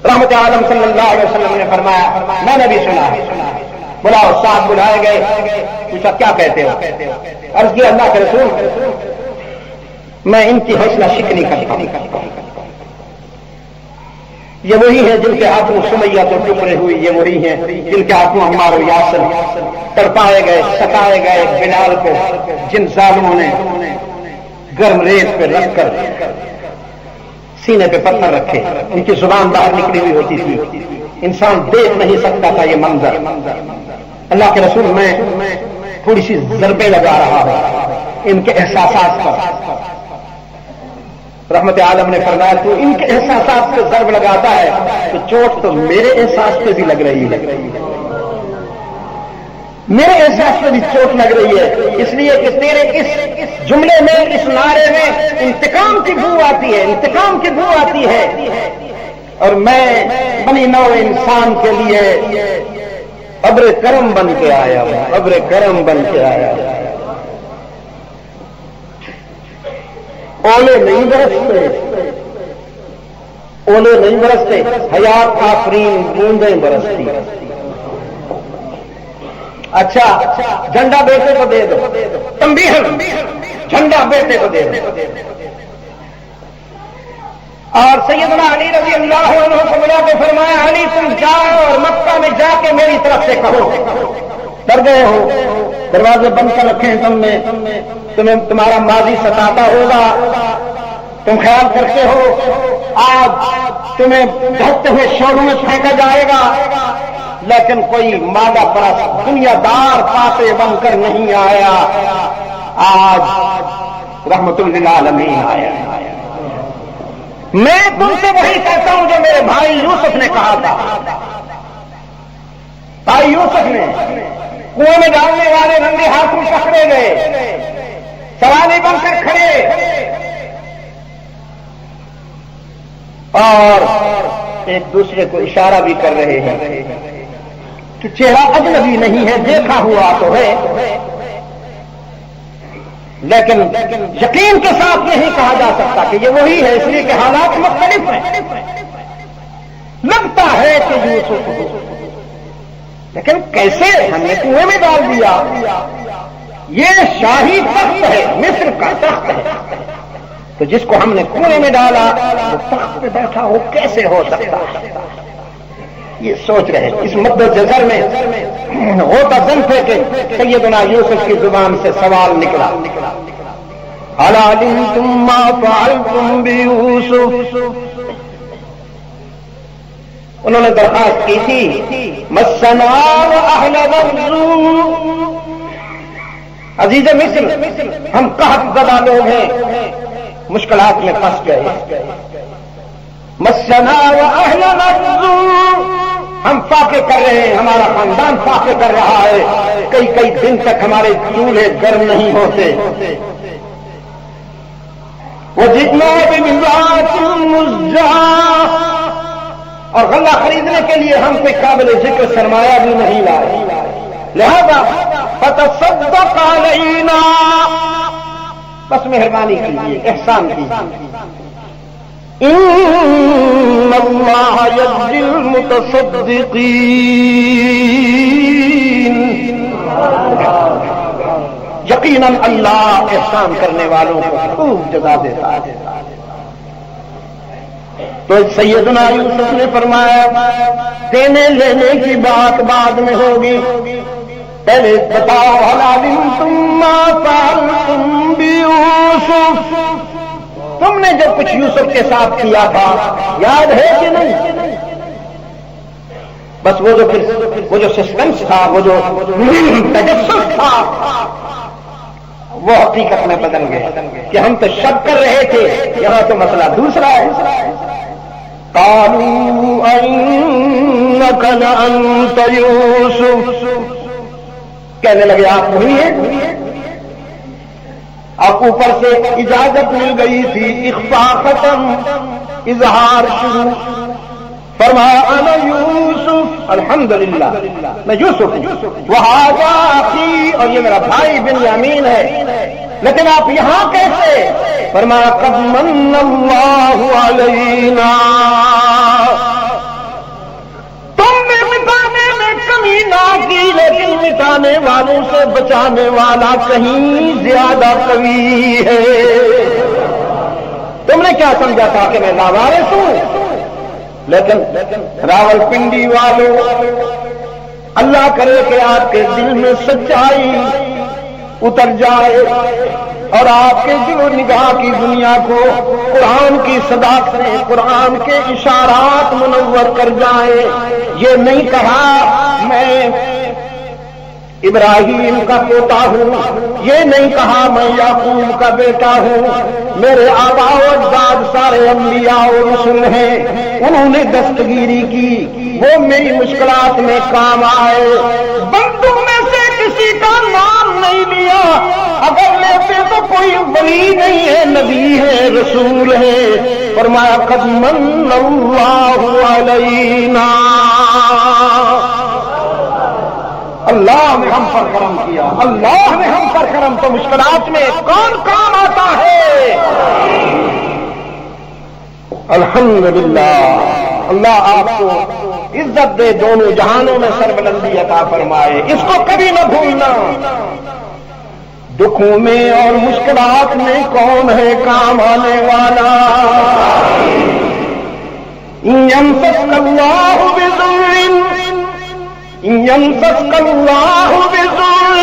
رحمت عالم صلی اللہ علیہ وسلم نے فرمایا، میں نے بھی سنا ہے۔ بلاؤ، ساتھ بلائے گئے، پوچھا کیا کہتے ہو؟ عرض کیا، اللہ کے رسول میں ان کی حوصلہ شکنی کرتا ہوں۔ یہ وہی ہیں جن کے ہاتھوں سمیہ تو ٹکڑے ہوئی، یہ وہی ہیں جن کے ہاتھوں عمار و یاسر تڑپائے گئے، ستائے گئے بلال کو، جن ظالموں نے گرم ریت پہ رکھ کر سینے پہ پتھر رکھے، ان کی زبان باہر نکلی ہوئی ہوتی تھی، انسان دیکھ نہیں سکتا تھا یہ منظر۔ اللہ کے رسول میں تھوڑی سی ضربیں لگا رہا ہوں ان کے احساسات پر۔ رحمت عالم نے فرمایا، تو ان کے احساسات پہ ضرب لگاتا ہے تو چوٹ تو میرے احساس پہ بھی لگ رہی ہے، میرے احساس پہ بھی چوٹ لگ رہی ہے، اس لیے کہ تیرے اس جملے میں، اس نعرے میں انتقام کی بو آتی ہے، انتقام کی بو آتی ہے، اور میں بنی نوع انسان کے لیے ابر کرم بن کے آیا ہوں، ابر کرم بن کے آیا ہوں۔ اولے نہیں برستے، حیات آفرین بوندیں برستی۔ اچھا، جھنڈا بیٹے کو دے دو، تنبیہ، جھنڈا بیٹے کو دے دو۔ اور سیدنا علی رضی اللہ عنہ کو بلا کے فرمایا، علی تم جاؤ اور مکہ میں جا کے میری طرف سے کہو، ڈر گئے ہو، دروازے بند کر رکھے ہیں تمہیں تمہارا ماضی ستاتا ہوگا، تم خیال کرتے ہو آج تمہیں دھکتے ہوئے شوروں میں پھینکا جائے گا، لیکن کوئی مادہ پرست دنیا دار پاتے بن کر نہیں آیا، آج رحمت للعالمین آیا۔ میں تم سے وہی کہتا ہوں جو میرے بھائی یوسف نے کہا تھا۔ بھائی یوسف نے کنویں میں ڈالنے والے ننگے ہاتھوں پکڑے گئے، سواری بن کر کھڑے، اور ایک دوسرے کو اشارہ بھی کر رہے ہیں کہ چہرہ اجنبی نہیں ہے، دیکھا ہوا تو ہے، لیکن یقین کے ساتھ نہیں کہا جا سکتا کہ یہ وہی ہے، اس لیے کہ حالات مختلف ہیں۔ لگتا ہے کہ یوسف ہو، لیکن کیسے؟ ہم نے کنویں میں ڈال دیا۔ یہ شاہی تخت ہے، مصر کا تخت ہے، تو جس کو ہم نے کنویں میں ڈالا وہ تخت پہ بیٹھا ہو کیسے ہو سکتا ہے؟ یہ سوچ رہے ہیں. اس مدنظر میں ہوتا زن تھے کہ سیدنا یوسف کی زبان سے سوال نکلا هل علمتم ما فعلتم بيوسف. انہوں نے درخواست کی تھی مسنا واهلنا الضر. عزیز مصر ہم قحط زدہ لوگ ہیں, مشکلات میں پھنس گئے. مسنا واهلنا الضر, ہم فاقے کر رہے ہیں, ہمارا خاندان فاقے کر رہا ہے, کئی دن تک ہمارے چولہے گرم نہیں ہوتے. وجدنا ببضاعة مزجاة, اور غلہ خریدنے کے لیے ہم کوئی قابل ذکر سرمایہ بھی نہیں لائے, لہذا فتصدق علینا, بس مہربانی کیجیے, احسان کیجیے. ان اللہ یجزی المتصدقین, یقیناً اللہ احسان کرنے والوں کو خوب جزا دیتا ہے. تو سیدنا یوسف نے فرمایا دینے لینے کی بات بعد میں ہوگی, پہلے بتاؤ هل علمتم ما فعلتم بيوسف, تم نے جو کچھ یوسف کے ساتھ کیا تھا یاد ہے کہ نہیں؟ بس وہ جو سسپینس تھا, وہ جو تجسس تھا, وہ حقیقت میں بدل گئے کہ ہم تو شک کر رہے تھے, یہاں تو مسئلہ دوسرا ہے. قالوا انک لانت یوسف, کہنے لگے آپ وہی ہیں. اب اوپر سے اجازت مل گئی تھی, اخفاء ختم, اظہار شروع. فرمایا انا یوسف, الحمدللہ میں یوسف ہوں, وہذا اخی, اور یہ میرا بھائی بنیامین ہے. لیکن آپ یہاں کیسے؟ فرمایا قد من اللہ علینا, تم نے مٹانے میں کمی نہ کی, لیکن مٹانے والوں سے بچانے والا کہیں زیادہ قوی ہے. تم نے کیا سمجھا تھا کہ میں لاوارث ہوں؟ لیکن راول پنڈی والوں, اللہ کرے کہ آپ کے دل میں سچائی اتر جائے اور آپ کے دل و نگاہ کی دنیا کو قرآن کی صداقتیں, قرآن کے اشارات منور کر جائیں. یہ نہیں کہا میں ابراہیم کا پوتا ہوں, یہ نہیں کہا میں یعقوب کا بیٹا ہوں, میرے آباء و اجداد سارے انبیاء و رسول ہیں, انہوں نے دستگیری کی, وہ میری مشکلات میں کام آئے. بندوں میں سے کسی کا نام نہیں لیا, اگر لیتے تو کوئی ولی نہیں ہے, نبی ہے, رسول ہے. فرمایا قد من اللہ علینا, اللہ نے ہم پر کرم کیا, اللہ نے ہم پر کرم. تو مشکلات میں کون کام آتا ہے؟ الحمدللہ. اللہ آپ کو عزت دے, دونوں جہانوں میں سربلندی عطا فرمائے. اس کو کبھی نہ بھولنا. دکھوں میں اور مشکلات میں کون ہے کام آنے والا؟ يمسسك الله بضر يمسسك الله بضر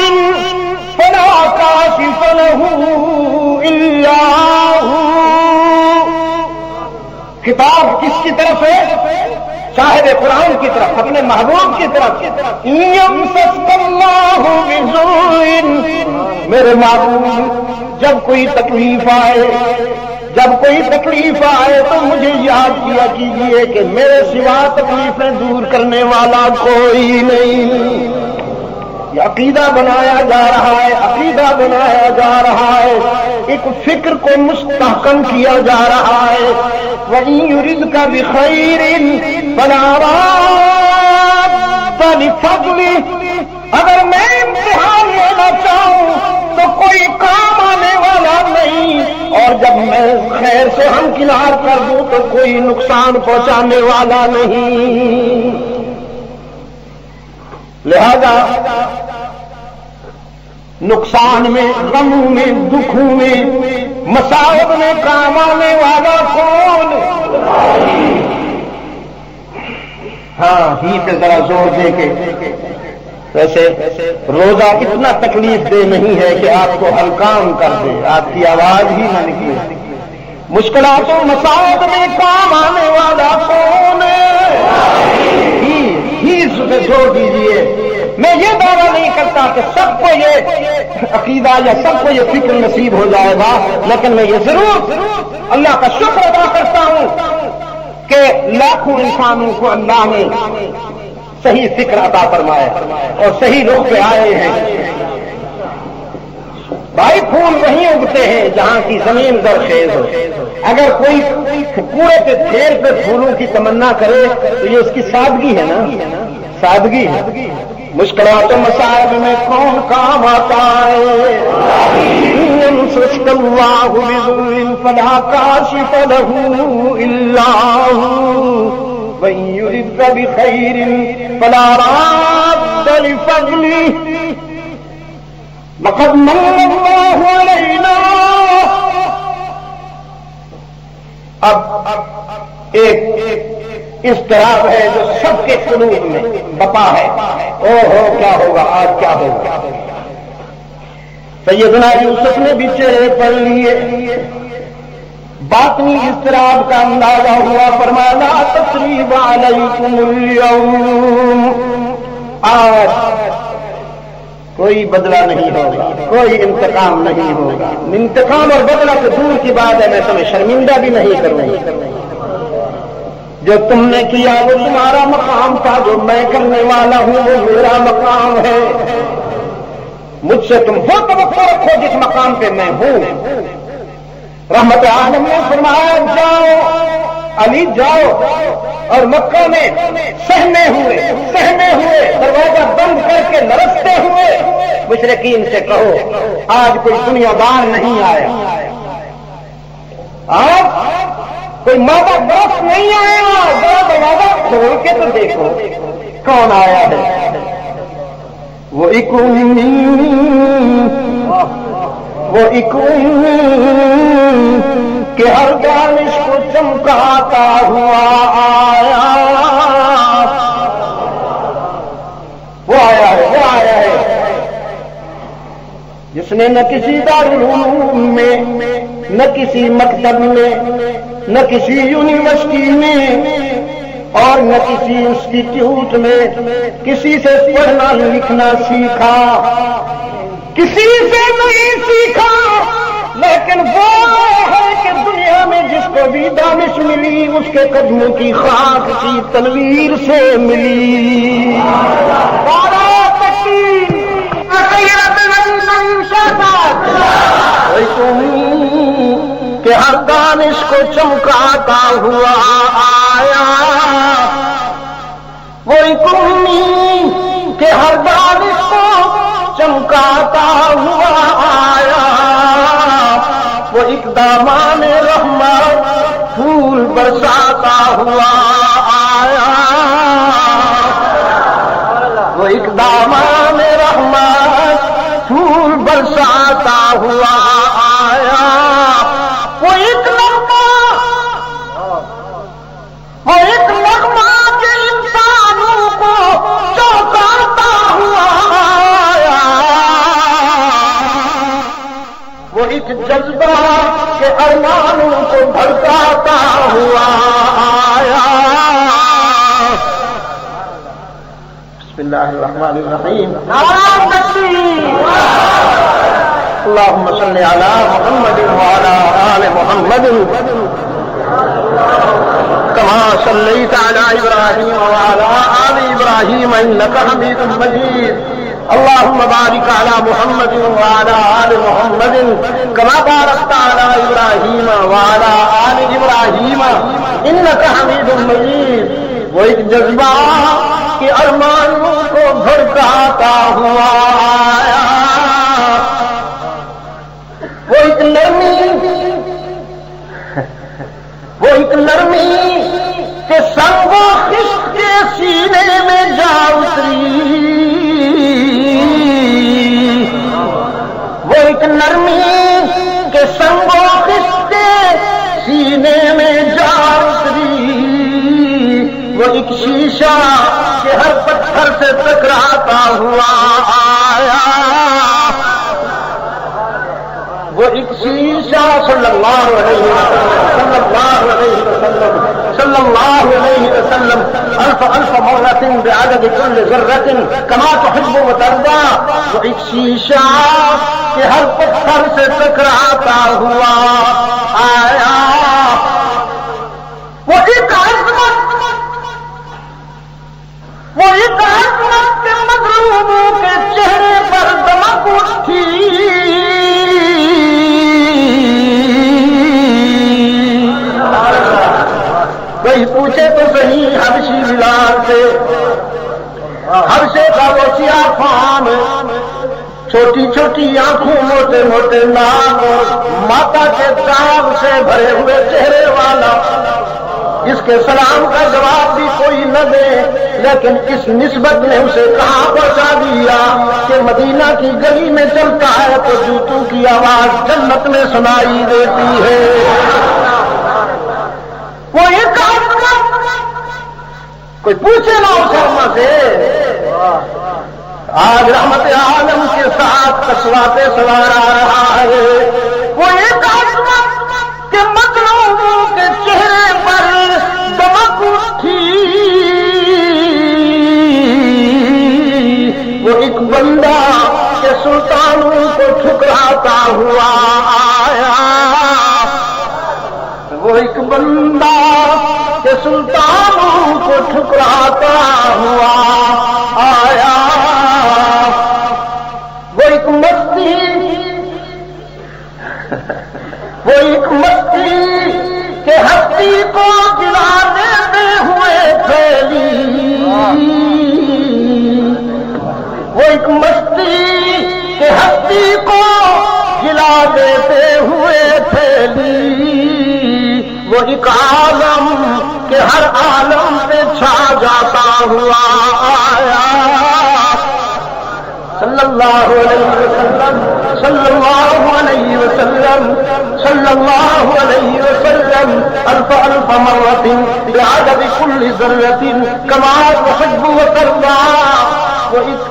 فلا كاشف له إلا هو. خطاب کس کی طرف ہے؟ صاحب قرآن کی طرف, اپنے محبوب کی طرف. يمسسك الله بضر, میرے محبوب جب کوئی تکلیف آئے, جب کوئی تکلیف آئے تو مجھے یاد کیا کیجیے کہ میرے سوا تکلیفیں دور کرنے والا کوئی نہیں. یہ عقیدہ بنایا جا رہا ہے, عقیدہ بنایا جا رہا ہے, ایک فکر کو مستحکم کیا جا رہا ہے. وَإِن يُرِدْكَ بِخَيْرٍ فَلَا رَادَّ لِفَضْلِهِ, اگر میں امتحان لینا چاہوں تو کوئی کام آنے والا نہیں, اور جب میں خیر سے ہمکنار کر دوں تو کوئی نقصان پہنچانے والا نہیں. لہذا نقصان میں، غموں میں، دکھوں میں، مصائب میں کام آنے والا کون؟ ہاں ہی پہ ذرا زور دے کے. ویسے روزہ اتنا تکلیف دہ نہیں ہے کہ آپ کو ہلکام کر دے، آپ کی آواز ہی نہ نکلے. مشکلات و مصائب میں کام آنے والا کون ہے؟ ہی اس پہ زور دیجیے. میں یہ دعویٰ نہیں کرتا کہ سب کو یہ عقیدہ یا سب کو یہ فکر نصیب ہو جائے گا، لیکن میں یہ ضرور اللہ کا شکر ادا کرتا ہوں کہ لاکھوں انسانوں کو اللہ نے صحیح فکر عطا فرمایا اور صحیح رخ پہ آئے ہیں. بھائی پھول وہیں اگتے ہیں جہاں کی زمین زرخیز ہو. اگر کوئی پورے پہ ڈھیر پہ پھولوں کی تمنا کرے تو یہ اس کی سادگی ہے نا، سادگی ہے. مشکلات و مصائب میں کون کام آتا ہے؟ اللہ بضر فلا کاشف له الا هو وَإِن يُرِدْكَ بِخَيْرٍ فَلَا رَادَّ لِفَضْلِهِ لَقَدْ مَنَّ اللَّهُ عَلَيْنَا. اب ایک اضطراب ہے جو سب کے قلوب میں بپا ہے. کیا ہوگا آج، کیا ہوگا؟ سیدنا یوسف نے بھی چہرے پڑھ لیے، باطنی اضطراب کا اندازہ ہوا. فرمایا لا تثریب علیکم اليوم، آج کوئی بدلہ نہیں ہوگا، کوئی انتقام نہیں ہوگا. انتقام اور بدلہ تو دور کی بات ہے، میں تمہیں شرمندہ بھی نہیں کروں گا. جو تم نے کیا وہ تمہارا مقام تھا، جو میں کرنے والا ہوں وہ میرا مقام ہے. مجھ سے تم وہ توقع رکھو جس مقام پہ میں ہوں. رحمت عالم نے فرمایا جاؤ علی جاؤ، اور مکہ میں سہمے ہوئے دروازہ بند کر کے لرزتے ہوئے مشرکین سے کہو آج کوئی دنیا دار نہیں آیا، آج کوئی مادہ دوست نہیں آیا، ذرا دروازہ کھول کے تو دیکھو کون آیا ہے. وہ ایک کہ ہر دانش کو چمکاتا ہوا آیا. وہ آیا ہے جس نے نہ کسی دارالعلوم میں، نہ کسی مکتب میں، نہ کسی یونیورسٹی میں اور نہ کسی انسٹیٹیوٹ میں کسی سے پڑھنا لکھنا سیکھا، کسی سے نہیں سیکھا، لیکن وہ ہے کہ دنیا میں جس کو بھی دانش ملی اس کے قدموں کی خاک کی تنویر سے ملی. کہ ہر دانش کو چمکاتا ہوا آیا، وہی قومی کہ ہر دانش کو چمکاتا ہوا آیا. وہ اقدامان رحمت پھول برساتا ہوا آیا، وہ اقدامان رحمت پھول برساتا ہوا آیا. وہ ایک نغمہ کے انسانوں کو چوکاتا ہوا آیا. وہ ایک جذبہ کے ارمانوں کو بھڑکاتا ہوا آیا. بسم اللہ الرحمن الرحیم. اللهم صل على محمد وعلى آل محمد كما صليت على إبراهيم وعلى آل إبراهيم إنك حميد مجيد. اللهم بارك على محمد وعلى آل محمد كما باركت على إبراهيم وعلى آل إبراهيم إنك حميد مجيد. وہ ایک جذبہ کہ ارمانوں کو بھڑکاتا ہوا آیا. وہ ایک نرمی کہ سنگ و خشت کے سینے میں جا اتری. نرمی کے سنگ و خشتے سینے میں جا اتری، وہ ایک شیشہ کہ ہر پتھر سے ٹکراتا ہوا آیا، وہ ایک شیشہ صلی اللہ علیہ وسلم صلی اللہ علیہ وسلم الف الف مرۃ بعدد كل ذرة كما تحب وترضى، وہ ایک شیشہ کہ ہر پتھر سے ٹکراتا ہوا آیا، وہ ایک عظمت کے مظلوموں کے چہرے پر دمک اٹھی، کوئی پوچھے تو صحیح حبشی بلال سے، حبشے کا وہ سیاہ فام، چھوٹی چھوٹی آنکھوں، موٹے موٹے ناک، ماتا کے داغ سے بھرے ہوئے چہرے والا، اس کے سلام کا جواب بھی کوئی نہ دے، لیکن اس نسبت نے اسے کہاں پہنچا دیا کہ مدینہ کی گلی میں چلتا ہے تو جوتوں کی آواز جنت میں سنائی دیتی ہے۔ وہ ایک کوئی پوچھے نا شرما سے، آج رحمت عالم کے ساتھ کسواتے سوار آ رہا ہے، وہ ایک کہ مظلوموں کے چہرے پر دمک اٹھی، وہ ایک بندہ کہ سلطانوں کو ٹھکراتا ہوا آیا، وہ ایک بندہ کہ سلطانوں کو ٹھکراتا ہوا آیا، وہ ایک مستی، وہ ایک مستی کہ ہستی کو جلا دیتے ہوئے پھیلی، وہ ایک مستی کہ ہستی کو جلا دیتے ہوئے پھیلی، وہ ایک عالم کہ ہر عالم پہ چھا جاتا ہوا آیا، صلی اللہ علیہ وسلم صلی اللہ علیہ وسلم صلی اللہ علیہ وسلم الف الف مرۃ بعدد كل ذرة كما تحب وترضى، وہ ایک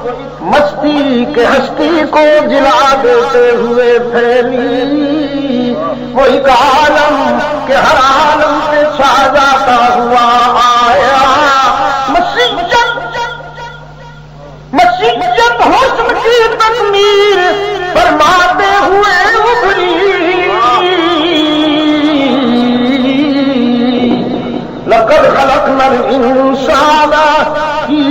مستی کے ہستی کو جلا دیتے ہوئے پھیلی، وہ ایک عالم کہ ہر عالم سے چھا جاتا ہوا آیا، مسجد حسن کی تعمیر فرماتے ہوئے ابھری، لقد خلقنا الانسان في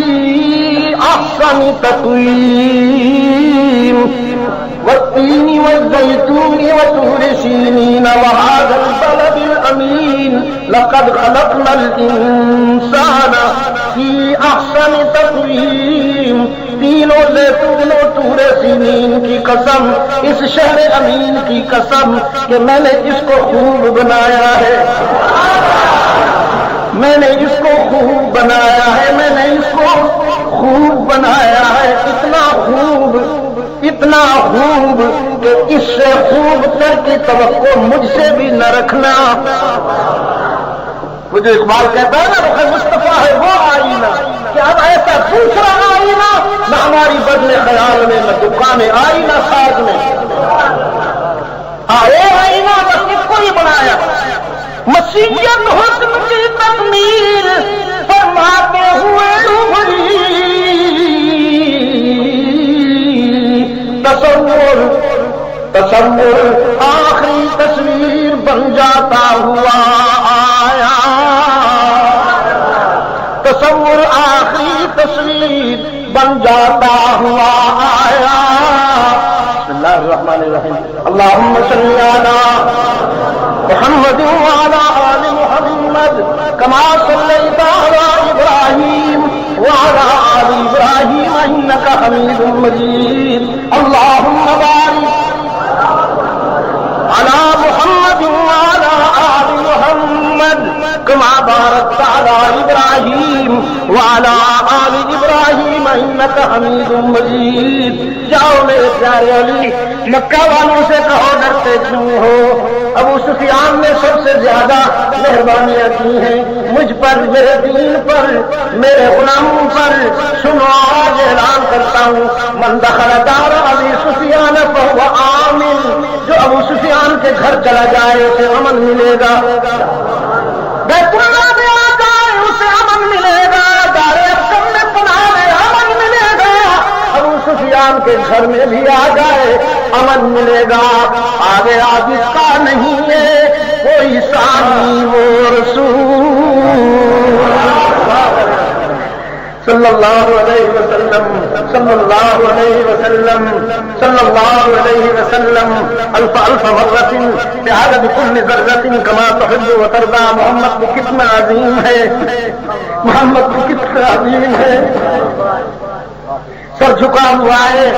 احسن تقويم والتين والزيتون وطور سينين وهذا البلد الامين، لقد خلقنا الانسان في احسن تقويم، تین و زیتون و طور سینین کی قسم، اس شہر امین کی قسم کہ میں نے اس کو خوب بنایا ہے، میں نے اس کو خوب بنایا ہے، میں نے اس کو خوب بنایا ہے، اتنا خوب کہ اس سے خوب تر کی توقع مجھ سے بھی نہ رکھنا۔ وہ جو اقبال کہتا ہے نا رخ مصطفیٰ ہے وہ آئینہ، کہ اب ایسا دوسرا آئینہ نہ ہماری بدل خیال میں، نہ دکان آئینہ ساز میں، وہ آئینہ بس اس کو ہی بنایا۔ مسیحیت حسن کی تعمیر فرماتے ہوئے ابھری، تصور آخری تصویر بن جاتا ہوا آیا، تصور آخری تصویر بن جاتا ہوا آیا۔ بسم اللہ الرحمن الرحیم، اللہم صلی علی محمد وعلى آل محمد كما صليت على إبراهيم وعلى آل إبراهيم إنك حميد مجيد، اللهم بارك على محمد وعلى آل محمد كما باركت على إبراهيم وعلى آل إبراهيم إنك حميد مجيد۔ جاؤ میرے پیارے علی مکہ والوں سے کہو ڈرتے کیوں ہو؟ ابو سفیان نے سب سے زیادہ مہربانیاں کی ہیں مجھ پر، میرے دین پر، میرے غلاموں پر۔ سنو آج اعلان کرتا ہوں، من دخل دار ابی سفیان فهو آمن، جو ابو سفیان کے گھر چلا جائے اسے امن ملے گا، بیت اللہ میں آ جائے اسے امن ملے گا، دار ارقم میں پناہ لے امن ملے گا، ابو سفیان کے گھر میں بھی آ جائے امن ملے گا۔ آگے آج اس کا نہیں ہے کوئی ثانی وہ رسول صلی اللہ علیہ وسلم، صلی اللہ علیہ وسلم، صلی اللہ علیہ وسلم، الف الف مرۃ بعدد کل ذرۃ کما تحب وترضى۔ محمد کو کتنا عظیم ہے، محمد کو کتنا عظیم ہے، سر جھکا ہوا ہے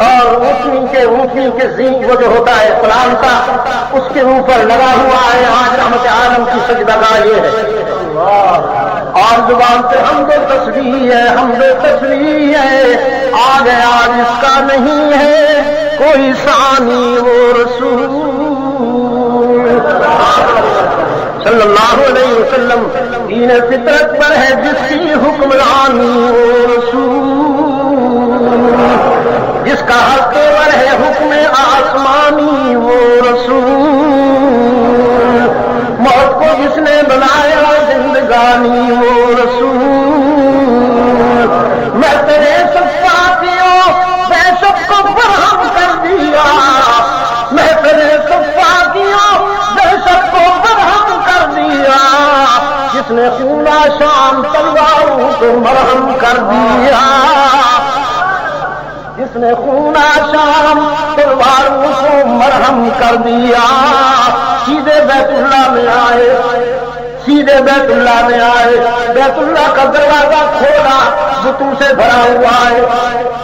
اور اونٹنی کے زین وہ جو ہوتا ہے فلان کا اس کے اوپر لگا ہوا ہے۔ آج رحمت عالم کی سجدگاہ یہ ہے، اور زبان سے حمد و تسبیح ہے، حمد و تسبیح ہے۔ آگے آج اس کا نہیں ہے کوئی ثانی وہ رسول صلی اللہ علیہ وسلم، دین فطرت پر ہے جس کی حکمرانی وہ رسول، جس کا حق پر ہے حکم آسمانی وہ رسول، موت کو جس نے بنایا زندگانی وہ رسول، میں تیرے سب ساتھیوں بے شک کو برہم کر دیا، میں تیرے سب ساتھیوں بے شک کو برہم کر دیا، جس نے خون شام تلواروں کو مرہم کر دیا، جس نے خون شام تلواروں کو مرہم کر دیا۔ سیدھے بیت اللہ میں آئے، سیدھے بیت اللہ میں آئے، بیت اللہ کا دروازہ کھولا، بتوں سے بھرا ہوا ہے،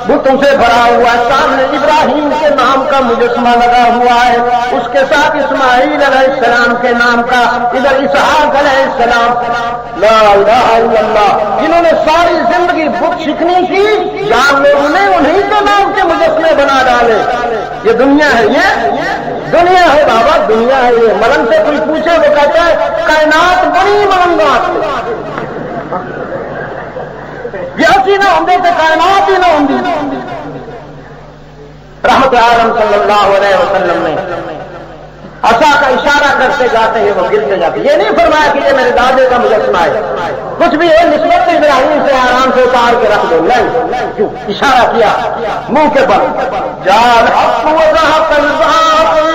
بتوں سے بھرا ہوا ہے، سامنے ابراہیم کے نام کا مجسمہ لگا ہوا ہے، اس کے ساتھ اسماعیل علیہ السلام کے نام کا، ادھر اسحاق علیہ السلام۔ لا الہ الا اللہ، جنہوں نے ساری زندگی بت شکنی کی، یار لوگوں نے انہیں کے نام کے مجسمے بنا ڈالے۔ یہ دنیا ہے، یہ دنیا ہے بابا، دنیا ہے۔ یہ ملنگ سے کوئی پوچھے وہ کہتا ہے کائنات بڑی ملنگات، یہ اسی نہ ہوں تو کائنات ہی نہ ہوں۔ رحمت عالم صلی اللہ علیہ وسلم نے عصا کا اشارہ کرتے جاتے ہیں وہ گرتے جاتے، یہ نہیں فرمایا کہ یہ میرے دادے کا مجسمہ ہے، کچھ بھی ہے نسبت ابراہیم سے آرام سے اتار کے رکھ دو، نہیں، کیوں اشارہ کیا منہ کے بل، جال حق وزحق الباطل،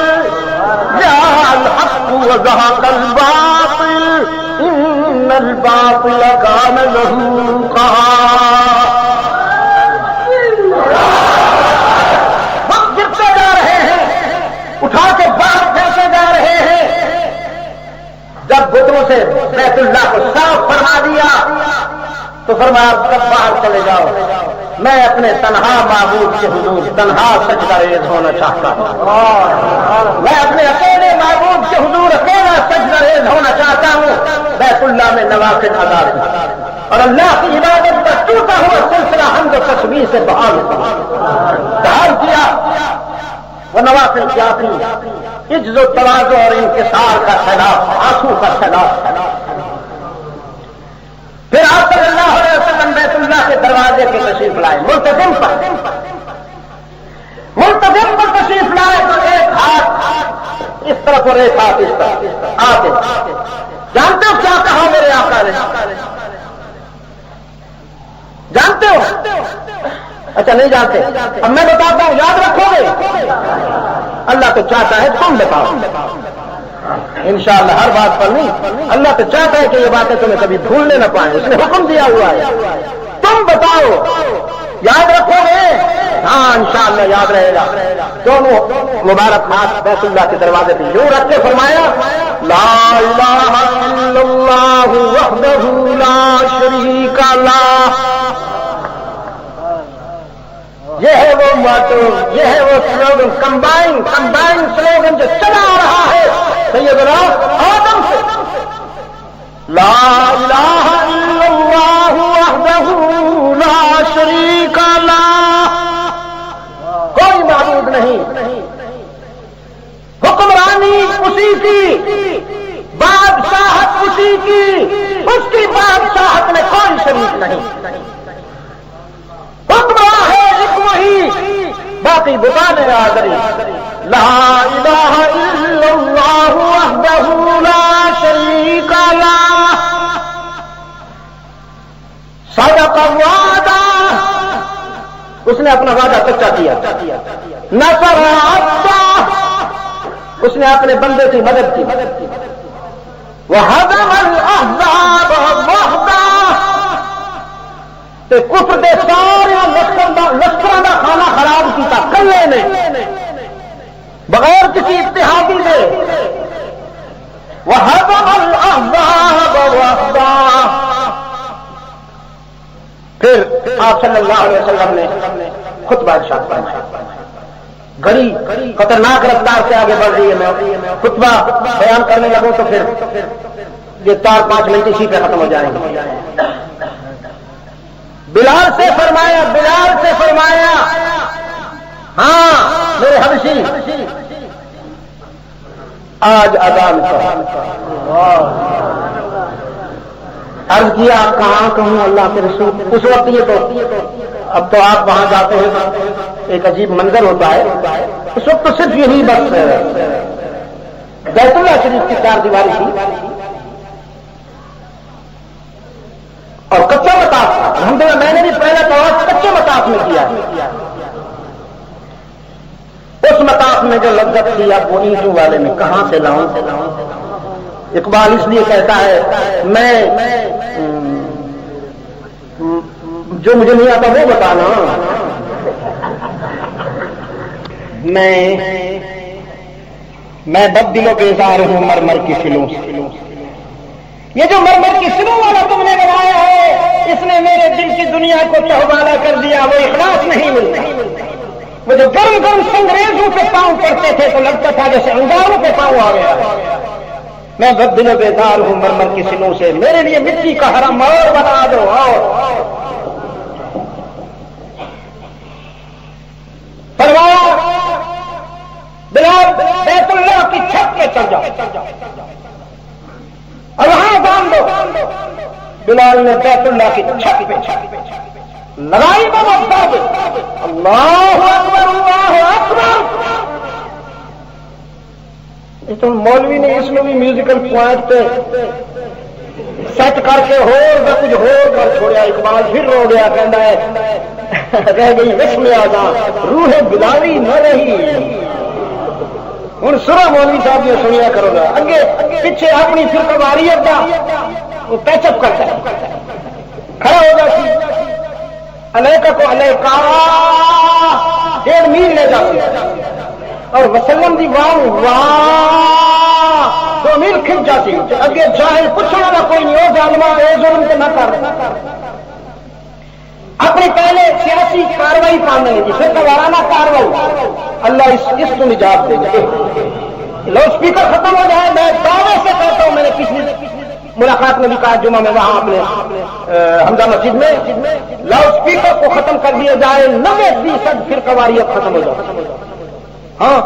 جال حق وزحق الباطل، ان الباطل کان زہوقا۔ وقت گرتے جا رہے ہیں، اٹھا کے باہر پھینکے جا رہے ہیں۔ جب بتوں سے بیت اللہ کو صاف فرما دیا تو فرمایا تب باہر چلے جاؤ، میں اپنے تنہا معبود کے حضور تنہا سجدہ ریز ہونا چاہتا ہوں، میں اپنے اکیلے معبود کے حضور اکیلا سجدہ ریز ہونا چاہتا ہوں۔ بیت اللہ میں نوافل ادا کی اور اللہ کی عبادت کا ٹوٹا ہوا سلسلہ حمد و تسبیح سے بحال کیا۔ وہ نوافل کیا تھی؟ عجز و تواضع اور انکسار کا سیلاب، آنسو کا سیلاب۔ پھر آپ صلی اللہ علیہ وسلم بیت اللہ کے دروازے کے تشریف لائے، ملتزم پر تشریف لائے تو ایک ہاتھ اس طرف اور ایک ہاتھ اس طرف آتے۔ جانتے ہو کیا کہا میرے آقا نے؟ جانتے ہو؟ اچھا نہیں جانتے، اب میں بتاتا ہوں، یاد رکھو گے؟ اللہ تو چاہتا ہے تم بتاؤ، انشاءاللہ ہر بات پر نہیں، اللہ تو چاہتا ہے کہ یہ باتیں تمہیں کبھی بھولنے نہ پائیں، اس نے حکم دیا ہوا ہے، تم بتاؤ، یاد رکھو گے؟ ہاں انشاءاللہ یاد رہے گا۔ دونوں مبارک ہاتھ بیت اللہ کے دروازے پہ یوں رکھ کے فرمایا، لا الہ الا اللہ وحدہ لا شریک لہ۔ یہ ہے وہ موٹو، یہ ہے وہ سلوگن، کمبائن سلوگن جو چلا آ رہا ہے سیدنا آدم سے، لا الہ الا اللہ وحدہ لا شریک لہ، کوئی معبود نہیں، حکمرانی اسی کی، بادشاہت اسی کی، اس کی بادشاہت میں کوئی شریک نہیں، حکمراں ہے ایک وہی، باقی بتانے آدری لا الہ الا اللہ وحدہ لا شریک لہ صدق وعدہ، اس نے اپنا وعدہ سچا کیا، نصر عبدہ، اس نے اپنے بندے کی مدد کی، وہدم الاحزاب وحدہ، تے کفر دے سارے لشکراں دا کھانا خراب کیتا کلے نے، بغیر کسی اتحادی دے، وہدم الاحزاب وحدہ۔ پھر آپ صلی اللہ علیہ وسلم نے خطبہ ارشاد فرمایا، گھڑی خطرناک رفتار سے آگے بڑھ رہی ہے، میں خطبہ بیان کرنے لگوں تو پھر یہ 4-5 منٹ اسی پہ ختم ہو جائیں گے۔ بلال سے فرمایا ہاں میرے حبشی آج اذان کا عرض کیا کہاں کہوں اللہ کے رسول، اس وقت یہ تو اب تو آپ وہاں جاتے ہیں ایک عجیب منظر ہوتا ہے، اس وقت تو صرف یہی بس بیت اللہ شریف کی 4 دیواری تھی اور کچا مطاف، الحمدللہ میں نے بھی پہلا طواف کچے مطاف میں کیا، اس مطاف میں جو لذت تھی اب وہ اینٹوں والے میں کہاں سے لاؤں۔ اقبال اس لیے کہتا ہے میں جو مجھے نہیں آتا وہ بتانا، میں بد دل و بیزار ہوں مرمر کی سلوں سے، یہ جو مرمر کی سلوں والا تم نے بنایا ہے اس نے میرے دل کی دنیا کو چہوالا کر دیا، وہ اخلاص نہیں ملتا، وہ جو گرم گرم سنگریزوں پہ پاؤں پڑتے تھے تو لگتا تھا جیسے انگاروں پہ پاؤں آ گیا، میں بد دل و بیزار ہوں مرمر کی سلوں سے، میرے لیے مٹی کا حرم اور بنا دو، اور فرمایا بلال بیت اللہ کی چھت پہ چڑھ جاؤ اور وہاں باندھ دو۔ بلال نے بیت اللہ کی چھت پہ لڑائی میں مبتا دے، اللہ اکبر اللہ اکبر۔ تو مولوی نے اس میں بھی میوزیکل پوائنٹ پہ سیٹ کر کے کچھ کر چھوڑیا، اقبال پھر رو گیا، کہنا ہے رہ گئی رسم آزاں روح بلالی نہ رہی۔ ہوں سرا مولوی صاحب نے سنیا کرو گا، اگے پیچھے اپنی فرقہ واریت کا وہ پیچ اپ کرتا ہے، کھڑا ہوگا سی علیکہ کو علیکہ 1.5 میل لے جاتی اور وسلم دی واہ 2 میل کھنچ جاتی، اگے جاہل پوچھنے والا کوئی نہیں، وہ ظالما اے ظلم تو نہ کر، اپنی پہلے سیاسی کاروائی پانے گی، پھر وارانہ کاروائی، اللہ اس کو نجات دے گا۔ لاؤڈ اسپیکر ختم ہو جائے، میں دعوے سے کہتا ہوں، میں نے پچھلی ملاقات میں بھی کہا جمعہ میں وہاں اپنے حمزہ مسجد میں، لاؤڈ اسپیکر کو ختم کر دیا جائے، 90% فرقہ واریت ختم ہو جائے۔ ہاں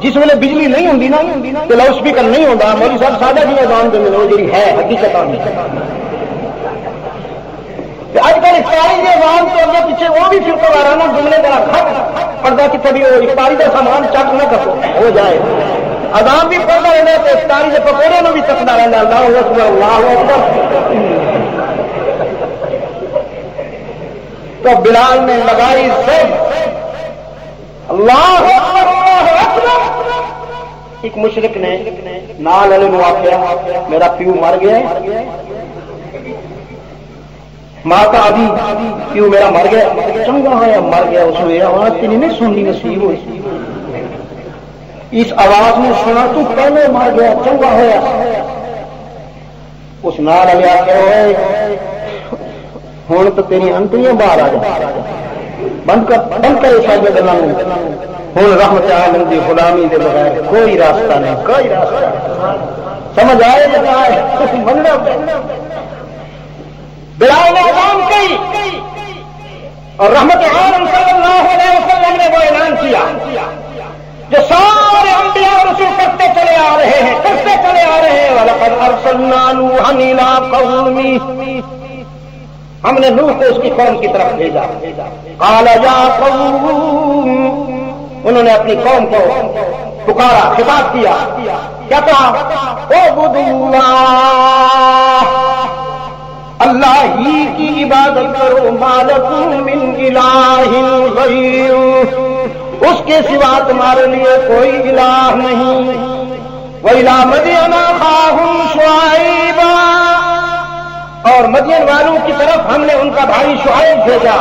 جس ویلے بجلی نہیں ہوندی نا تو لاؤڈ اسپیکر نہیں ہوتا، مولوی صاحب سادہ جی اذان دے وہ جی ہے حقیقت اج کل افطاری کے اذان تو اگے پیچھے وہ بھی فرقہ وارانہ جملے ذرا کھٹ پڑتا کہ کبھی وہ افطاری کا سامان چک نہ کرو ہو جائے، اذان بھی پڑھتا رہنا تو افطاری کے پکوڑے میں بھی چکتا رہنا، اللہ اکبر اللہ اکبر۔ تو بلال نے لگائی اللہ اکبر اللہ اکبر۔ ایک مشرک نے نال والے نو آخیا میرا پیو مر گیا، ماتا ابھی پیو میرا مر گیا، چنگا ہوا مر گیا، اس نے آواز تیری نہیں سننی نصیب ہوئی، اس آواز میں سنا تو پہلے مر گیا، چنگا ہوا۔ اس نال والے آخیا ہوں تو تیری انتریاں باہر آ جائے، بند کر ساری گلوں، ہوں رحمت عالم دی غلامی دے بغیر کوئی راستہ نہیں، کوئی راستہ سمجھ آئے جائے مننا۔ بلال نے اذان کی اور رحمت عالم صلی اللہ علیہ وسلم نے وہ اعلان کیا إلى قومه، ہم نے نوح کو اس کی قوم کی طرف بھیجا. قال يا قوم، انہوں نے اپنی قوم کو پکارا، خطاب کیا. کیا کہا؟ اعبدوا اللہ، اللہ ہی کی عبادت کرو. ما لکم من الہ غیر، اس کے سوا تمہارے لیے کوئی الہ نہیں. وَإِلَىٰ مَدْيَنَ أَخَاهُمْ شُعَيْبًا، اور مدین والوں کی طرف ہم نے ان کا بھائی شعیب بھیجا.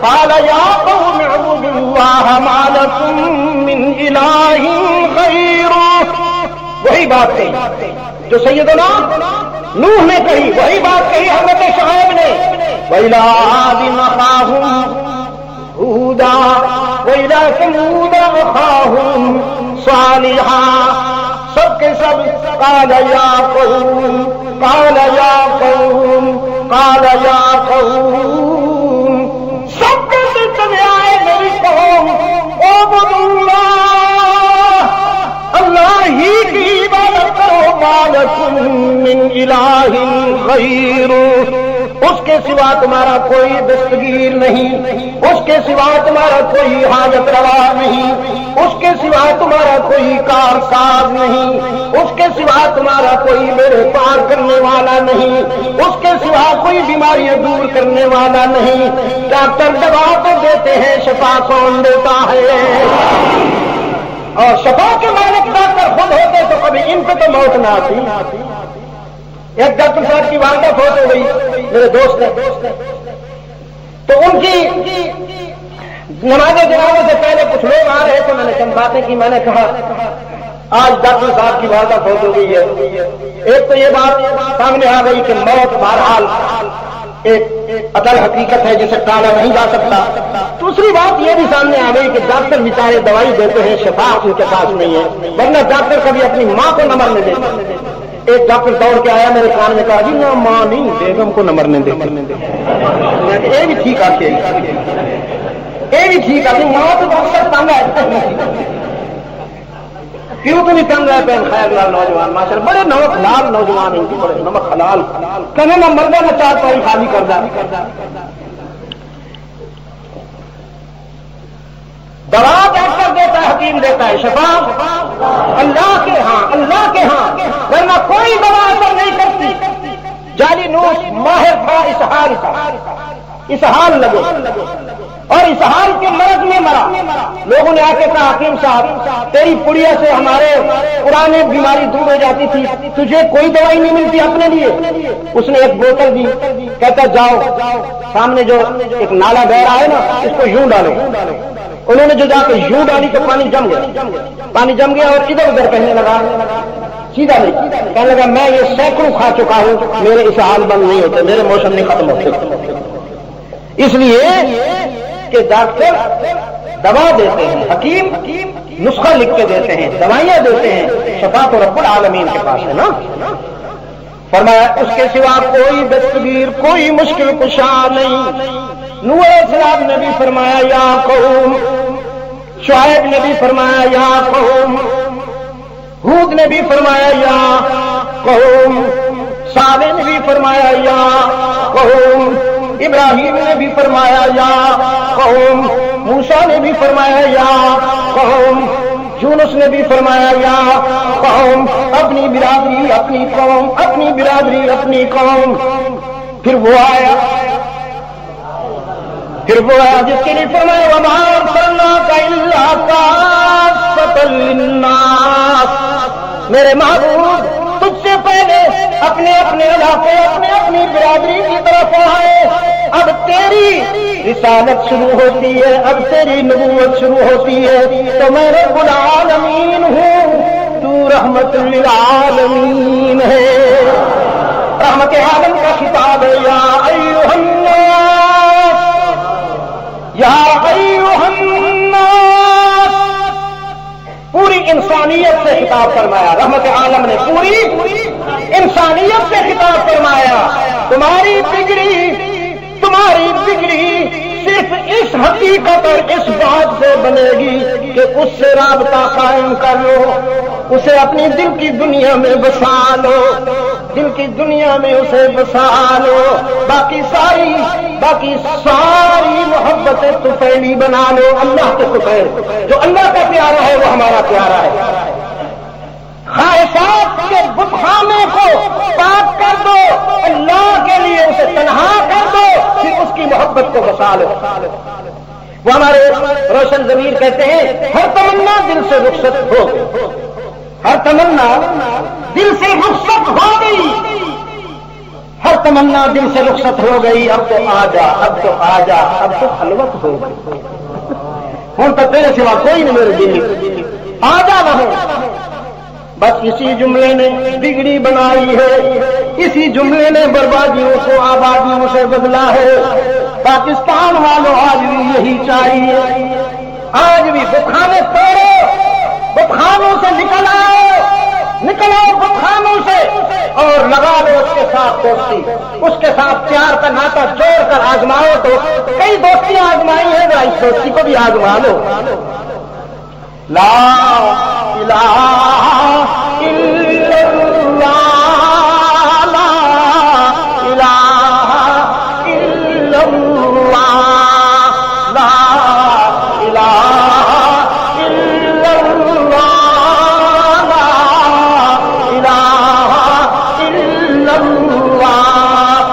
قال یا قوم اعبدوا اللہ ما لکم من الہ غیرہ، وہی بات کہی جو سیدنا نوح نے کہی، وہی بات کہی حضرت شعیب نے. وَإِلَىٰ عَادٍ أَخَاهُمْ هُودًا وَإِلَىٰ ثَمُودَ أَخَاهُمْ صَالِحًا، سب کے سب قال یا قوم، قال یا قوم، قال یا قوم، سب کے چلے آئے میری قوم. اعبدوا اللہ، اللہ ہی کی عبادت کرو. ما لکم من الہ غیر، اس کے سوا تمہارا کوئی دستگیر نہیں، اس کے سوا تمہارا کوئی حاجت روا نہیں، اس کے سوا تمہارا کوئی کارساز نہیں، اس کے سوا تمہارا کوئی میرے پار کرنے والا نہیں، اس کے سوا کوئی بیماریاں دور کرنے والا نہیں. ڈاکٹر دوا تو دیتے ہیں، شفا کون دیتا ہے؟ اور شفا کے مالک ڈاکٹر خود ہوتے تو کبھی ان پہ تو موت نہ آتی. ایک ڈاکٹر صاحب کی والدہ فوت ہو گئی، میرے دوست ہے، تو ان کی نماز جنازے سے پہلے کچھ لوگ آ رہے تھے. میں نے چند باتیں کی. میں نے کہا آج ڈاکٹر صاحب کی والدہ فوت ہو گئی ہے. ایک تو یہ بات سامنے آ گئی کہ موت بہرحال ایک اصل حقیقت ہے جسے ٹالا نہیں جا سکتا. دوسری بات یہ بھی سامنے آ گئی کہ ڈاکٹر بیچارے دوائی دیتے ہیں، شفا ان کے پاس نہیں ہے، ورنہ ڈاکٹر کبھی اپنی ماں کو نہ مرنے دیتے. ایک ڈاکٹر دوڑ کے آیا میرے کان میں، کہا جی نہ ماں نہیں، بیگم کو نہ مرنے دیتے. یہ بھی ٹھیک آتی ہے، یہ بھی ٹھیک آتی. ماں تو اکثر تنگ ہے، کیوں تو نہیں تنگ ہے؟ پین خیر لال نوجوان ماشاء اللہ، بڑے نمک لال نوجوان ہیں، بڑے نمک حلال. کہنے نہ مردہ نہ چاہتا ہی خالی کر دا. دوا ڈاکٹر دیتا ہے، حکیم دیتا ہے، شفا اللہ کے ہاں، اللہ کے ہاں، ورنہ کوئی دوا اثر نہیں کرتی. جعلی نوش ماہر تھا اسحال کا، اسحال لگے اور اسحال کے مرض میں مرا. لوگوں نے آ کے کہا حکیم صاحب تیری پڑیا سے ہمارے پرانے بیماری دور ہو جاتی تھی، تجھے کوئی دوائی نہیں ملتی اپنے لیے؟ اس نے ایک بوتل دی، کہتا جاؤ سامنے جو ایک نالا بہ رہا ہے نا، اس کو یوں ڈالو. انہوں نے جو جا کے یوں ڈالی تو پانی جم گیا، پانی جم گیا اور ادھر ادھر کہنے لگا، سیدھا نہیں کہنے لگا میں یہ سینکڑوں کھا چکا ہوں، میرے اسحال بند نہیں ہوتے، میرے موشن نہیں ختم ہوتے. اس لیے کہ ڈاکٹر دوا دیتے ہیں، حکیم نسخہ لکھ کے دیتے ہیں، دوائیاں دیتے ہیں، شفا تو رب العالمین کے پاس ہے نا. فرمایا اس کے سوا کوئی دستگیر، کوئی مشکل کشا نہیں. نوح علیہ السلام نے بھی فرمایا یا قوم، شعیب نے بھی فرمایا یا قوم، ہود نے بھی فرمایا یا قوم، صالح نے بھی فرمایا یا قوم، ابراہیم نے بھی فرمایا یا قوم، موسیٰ نے بھی فرمایا یا قوم، یونس نے بھی فرمایا یا قوم. اپنی برادری اپنی قوم، اپنی برادری اپنی قوم. پھر وہ آیا جس کے لیے فرمایا وما ارسلناک الا کافۃ للناس، میرے محبوب تجھ سے پہلے اپنے اپنے علاقے، اپنے اپنی برادری کی طرف آئے. اب تیری رسالت شروع ہوتی ہے، اب تیری نبوت شروع ہوتی ہے. تو میں رب العالمین ہوں، تو رحمت للعالمین ہے. رحمت عالم کا خطاب ہے یا ایھا الناس، یا ایھا الناس، پوری انسانیت سے خطاب فرمایا. رحمت عالم نے پوری انسانیت سے خطاب فرمایا. تمہاری بگڑی سے صرف اس حقیقت اور اس بات سے بنے گی کہ اس سے رابطہ قائم کر لو، اسے اپنی دل کی دنیا میں بسا لو، دل کی دنیا میں اسے بسا لو، باقی ساری محبتیں طفیلی بنا لو، اللہ کے طفیل، جو اللہ کا پیارا ہے وہ ہمارا پیارا ہے۔ خواہشات کے بتخانے کو پاک کر دو، اللہ کے لیے اسے تنہا کر دو، پھر اس کی محبت کو بسا لو۔ وہ ہمارے روشن ضمیر کہتے ہیں ہر تمنا دل سے رخصت ہو گئی، ہر تمنا دل سے رخصت ہو گئی، ہر تمنا دل سے رخصت ہو گئی، اب تو آ جا، اب تو آ جا، اب تو خلوت ہو گئی، ہوں تو تیرے سوا کوئی نہیں میرے دل، آ جا وہاں۔ بس اسی جملے نے بگڑی بنائی ہے، اسی جملے نے بربادیوں کو آبادیوں سے بدلا ہے۔ پاکستان والوں آج بھی یہی چاہیے، آج بھی بتخانے توڑو، بتخانوں سے نکل آؤ بتخانوں سے، اور لگا لو اس کے ساتھ دوستی، اس کے ساتھ پیار کا ناطا جوڑ کر آزماؤ، تو کئی دوستیاں آزمائی ہیں، ذرا اس دوستی کو بھی آزما لو۔ لا الہ الا اللہ، لا الہ الا اللہ، لا الہ الا اللہ، لا الہ الا اللہ۔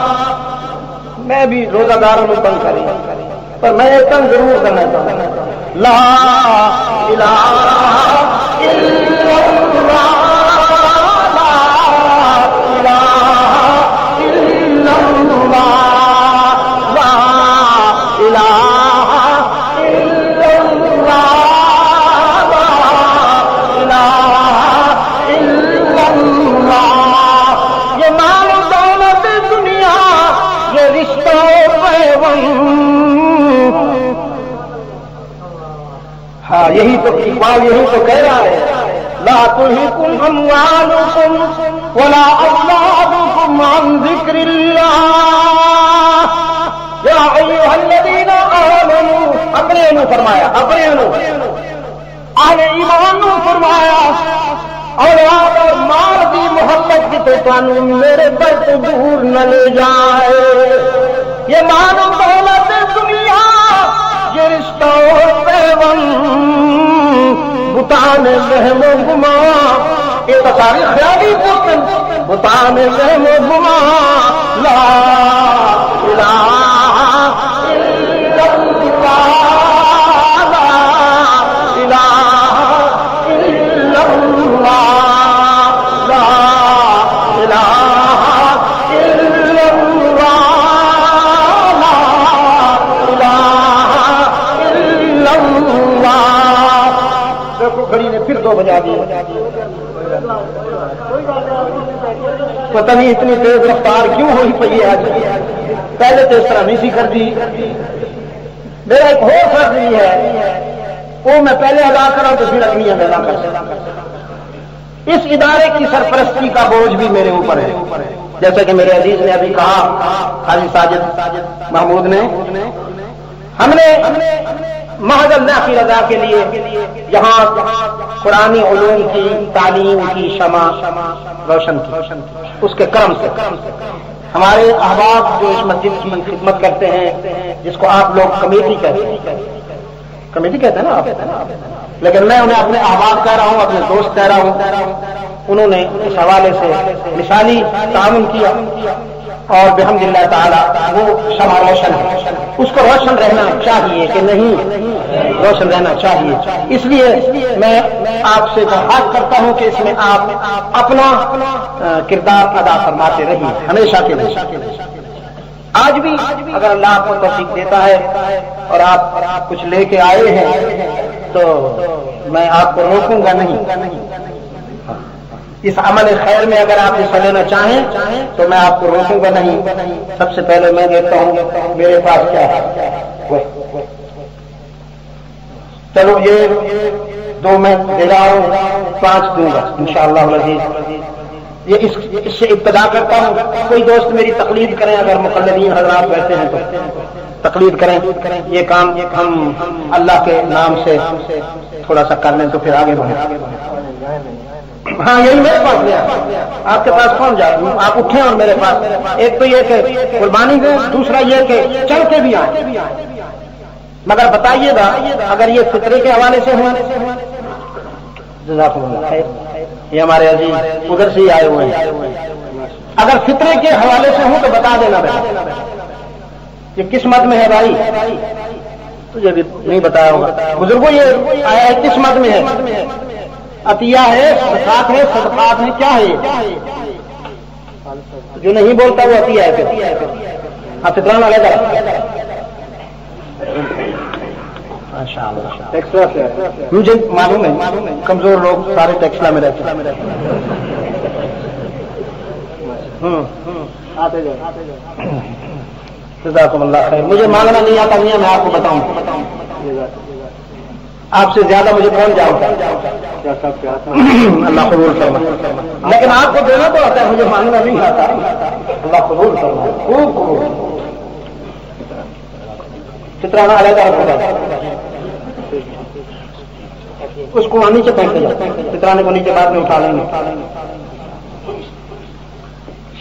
میں بھی روزہ داروں میں تنگ کری، پر میں ایک تنگ ضرور کرنا چاہتا ہوں، لا الہ الا اللہ، لا الہ الا اللہ، لا الہ الا اللہ، لا الہ الا اللہ۔ یہ مال و دولت دنیا، یہ رشتہ پیوند، ہاں یہی تو اقبال یہی تو کہہ رہا ہے، لا تلہکم اموالکم ولا اولادکم عن ذکر اللہ، یا ایھا الذین آمنوا، اپنے نو فرمایا، اپنے نو اہل ایمان نو فرمایا، اولاد اور مال کی محبت کی تو تانوں میرے در تو دور نہ لے جائے۔ یہ مال و دولت دنیا، یہ رشتہ پیوند، بتانے وہم و گما، یہ تو ساری خیالی پوچھن، بتانے وہم و گما، لا الہ الا اللہ، لا الہ الا اللہ، لا الہ الا اللہ۔ دیکھو گھڑی نے پھر 2 بجا دی، پتہ نہیں اتنی تیز رفتار کیوں ہوئی پئی ہے آج، پہلے تو اس طرح نہیں سی کر دی۔ میرا ایک اور فرض بھی ہے، وہ میں پہلے ادا کرا تو پھر اگلی ادا کر سکتا۔ اس ادارے کی سرپرستی کا بوجھ بھی میرے اوپر ہے، جیسا کہ میرے عزیز نے ابھی کہا، حاجی ساجد محمود نے، ہم نے محض اللہ کی رضا کے لیے یہاں قرآنی علوم کی تعلیم کی شمع روشن کی، اس کے کرم سے ہمارے احباب جو اس مسجد کی خدمت کرتے ہیں، جس کو آپ لوگ کمیٹی کہتے ہیں نا آپ، لیکن میں انہیں اپنے احباب کہہ رہا ہوں، اپنے دوست کہہ رہا ہوں، انہوں نے اس حوالے سے مثالی تعاون کیا، اور بحمدللہ تعالی وہ شمع روشن ہے، اس کو روشن رہنا چاہیے کہ نہیں، روشن رہنا چاہیے۔ اس لیے میں آپ سے درخواست کرتا ہوں کہ اس میں آپ اپنا کردار ادا فرماتے رہیے ہمیشہ کے لیے۔ آج بھی اگر اللہ آپ کو توفیق دیتا ہے اور آپ کچھ لے کے آئے ہیں تو میں آپ کو روکوں گا نہیں، اس عمل خیر میں اگر آپ حصہ لینا چاہیں تو میں آپ کو روکوں گا نہیں۔ سب سے پہلے میں دیکھتا ہوں میرے پاس کیا ہے، چلو یہ 2 میں دے رہا ہوں، 5 دوں گا انشاءاللہ العزیز۔ یہ اس سے ابتدا کرتا ہوں، کوئی دوست میری تقلید کریں اگر مقلدین حضرات بیٹھے ہیں تو تقلید کریں، یہ کام ہم اللہ کے نام سے تھوڑا سا کر لیں تو پھر آگے بڑھیں۔ ہاں یہی میرے پاس لیا، آپ کے پاس کون جائے؟ آپ اٹھیں اور میرے پاس، ایک تو یہ کہ قربانی دیں، دوسرا یہ کہ چل کے بھی آئیں، مگر بتائیے گا اگر یہ فطرے کے حوالے سے ہوں، جزاکم اللہ خیر، یہ ہمارے عزیز ادھر سے ہی آئے ہوئے ہیں، اگر فطرے کے حوالے سے ہوں تو بتا دینا بھائی یہ کس مت میں ہے بھائی، تجھے بھی نہیں بتایا ہوگا بزرگوں، یہ آیا ہے کس مت میں ہے؟ عطیہ ہے، صدقات ہے، صدقات ہے، کیا ہے؟ جو نہیں بولتا وہ عطیہ ہے پھر، ہاں فطرانہ لے کر مجھے معلوم ہے کمزور لوگ سارے ٹیکسلا میں رہتے ہیں، جزاکم اللہ خیر، مجھے مانگنا نہیں آتا میاں، میں آپ کو بتاؤں آپ سے زیادہ مجھے کون جانتا ہے، اللہ قبول فرمائے، لیکن آپ کو دینا تو آتا ہے، مجھے مانگنا نہیں آتا، اللہ قبول فرمائے، خوب قبول، فطرانہ علیحدہ رکھا اس کو نیچے پھینک دیا، فطرانے کو نیچے بعد میں اٹھا لیں گے،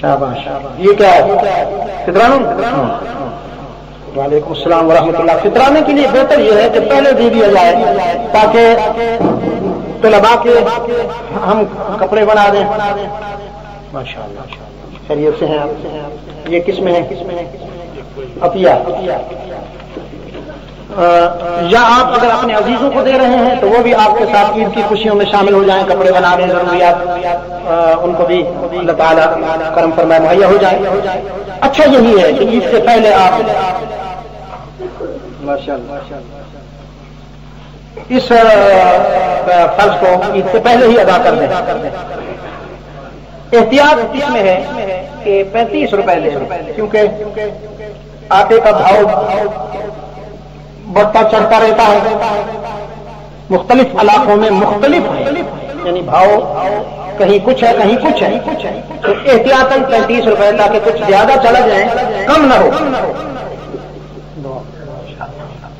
شاباش، یہ کیا ہے فطرانہ؟ وعلیکم السلام ورحمۃ اللہ۔ فطرانے کے لیے بہتر یہ ہے کہ پہلے دے دیا جائے تاکہ طلباء کے ہم کپڑے بنا دیں، ماشاء اللہ خیریت سے ہیں آپ، یہ کس میں ہے؟ عطیہ، یا آپ اگر اپنے عزیزوں کو دے رہے ہیں تو وہ بھی آپ کے ساتھ عید کی خوشیوں میں شامل ہو جائیں، کپڑے بنا دیں، ضروریات ان کو بھی اللہ تعالیٰ کرم فرمائے مہیا ہو جائے۔ اچھا یہی ہے کہ عید سے پہلے آپ اس فرض کو عید سے پہلے ہی ادا کر دیں۔ احتیاط اس میں ہے کہ 35 روپے لیں، کیونکہ آٹے کا بھاؤ بڑھتا چڑھتا رہتا ہے، مختلف علاقوں میں مختلف ہے، یعنی بھاؤ کہیں کچھ ہے کہیں کچھ ہے، تو احتیاطاً 35 روپے تاکہ کچھ زیادہ چلا جائے کم نہ ہو۔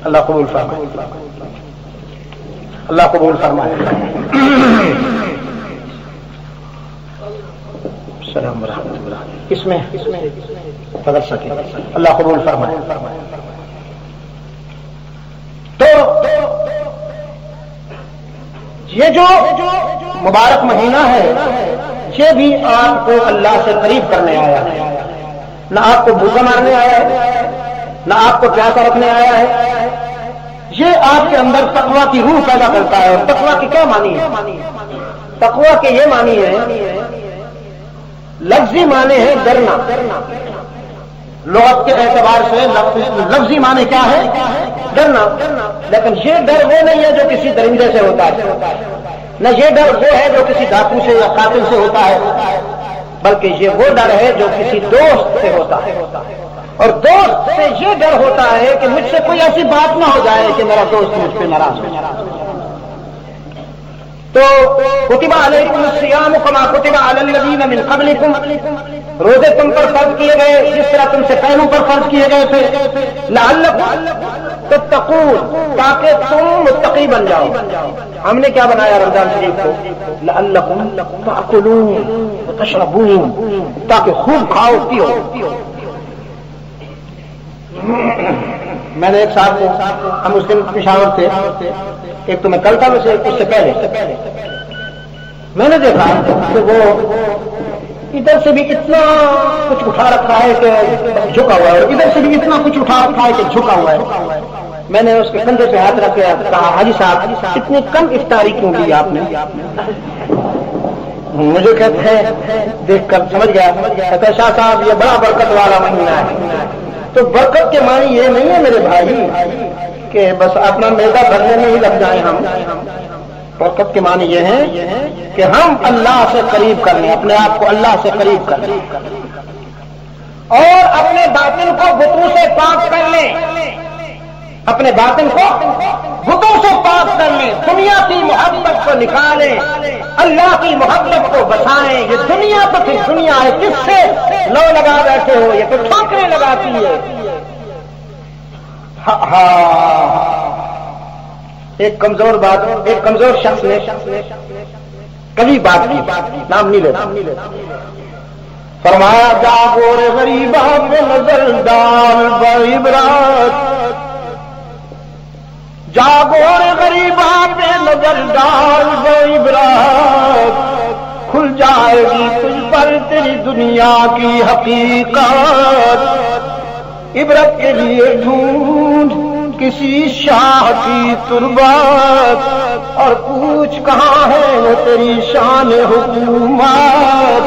اللہ قبول فرمائے، اللہ قبول فرمائے۔ السلام ورحمۃ اللہ، اس میں بدل سکے، اللہ قبول فرمائے۔ تو یہ جو مبارک مہینہ ہے یہ بھی آپ کو اللہ سے قریب کرنے آیا ہے، نہ آپ کو بھوکا مارنے آیا ہے، نہ آپ کو پیاسا رکھنے آیا ہے، یہ آپ کے اندر تقویٰ کی روح پیدا کرتا ہے۔ اور تقویٰ کی کیا معنی ہے؟ تقویٰ کے یہ معنی ہے، لفظی معنی ہے ڈرنا، لغت کے اعتبار سے لفظی معنی کیا ہے؟ ڈرنا، لیکن یہ ڈر وہ نہیں ہے جو کسی درندے سے ہوتا ہے، نہ یہ ڈر وہ ہے جو کسی ڈاکو سے یا قاتل سے ہوتا ہے، بلکہ یہ وہ ڈر ہے جو کسی دوست سے ہوتا ہے۔ اور دوست سے یہ ڈر ہوتا ہے کہ مجھ سے کوئی ایسی بات نہ ہو جائے کہ میرا دوست مجھ پہ ناراض ہو جائے۔ تو کتب علیکم الصیام کما کتب علی الذین من قبلکم، روزے تم پر فرض کیے گئے جس طرح تم سے پہلوں پر فرض کیے گئے تھے، لعلکم تتقون، تاکہ تم متقی بن جاؤ۔ ہم نے کیا بنایا رمضان شریف کو؟ لعلکم تأکلون وتشربون، تاکہ خوب کھاؤ پیو۔ میں نے ایک صاحب کو، ہم اس دن پشاور تھے، ایک تو میں کل تھا ویسے اس سے پہلے، میں نے دیکھا کہ وہ ادھر سے بھی اتنا کچھ اٹھا رکھا ہے کہ جھکا ہوا ہے، اور ادھر سے بھی اتنا کچھ اٹھا رکھا ہے کہ جھکا ہوا ہے۔ میں نے اس کے کندھے پہ ہاتھ رکھ کے کہا، حاجی صاحب اتنی کم افطاری کیوں دی آپ نے؟ مجھے کہتے ہیں دیکھ کر سمجھ گیا، کہتے ہیں شاہ صاحب یہ بڑا برکت والا مہینہ ہے۔ تو برکت کے معنی یہ نہیں ہے میرے بھائی کہ بس اپنا معدہ بھرنے میں ہی لگ جائیں ہم، برکت کے معنی یہ ہے کہ ہم اللہ سے قریب کر لیں، اپنے آپ کو اللہ سے قریب کر لیں، اور اپنے باطن کو بتوں سے پاک کر لیں، اپنے باطن کو بتوں سے پاک کر لیں، دنیا کی محبت کو نکالیں، اللہ کی محبت کو بسائیں۔ یہ دنیا تو پھر دنیا ہے، کس سے لو لگا بیٹھے ہو، یہ تو ٹھوکریں لگاتی ہے۔ ایک کمزور شخص نے کبھی بات کی، نام نہیں لیتا، فرمایا جاگو رے غریبا پہ نظر ڈال بعبرت، جاگو رے غریبا پہ نظر ڈال بعبرت، کھل جائے گی تجھ پر تیری دنیا کی حقیقت، عبرت کے لیے ڈھونڈ کسی شاہ کی تربت اور پوچھ کہاں ہے وہ تیری شان حکومت،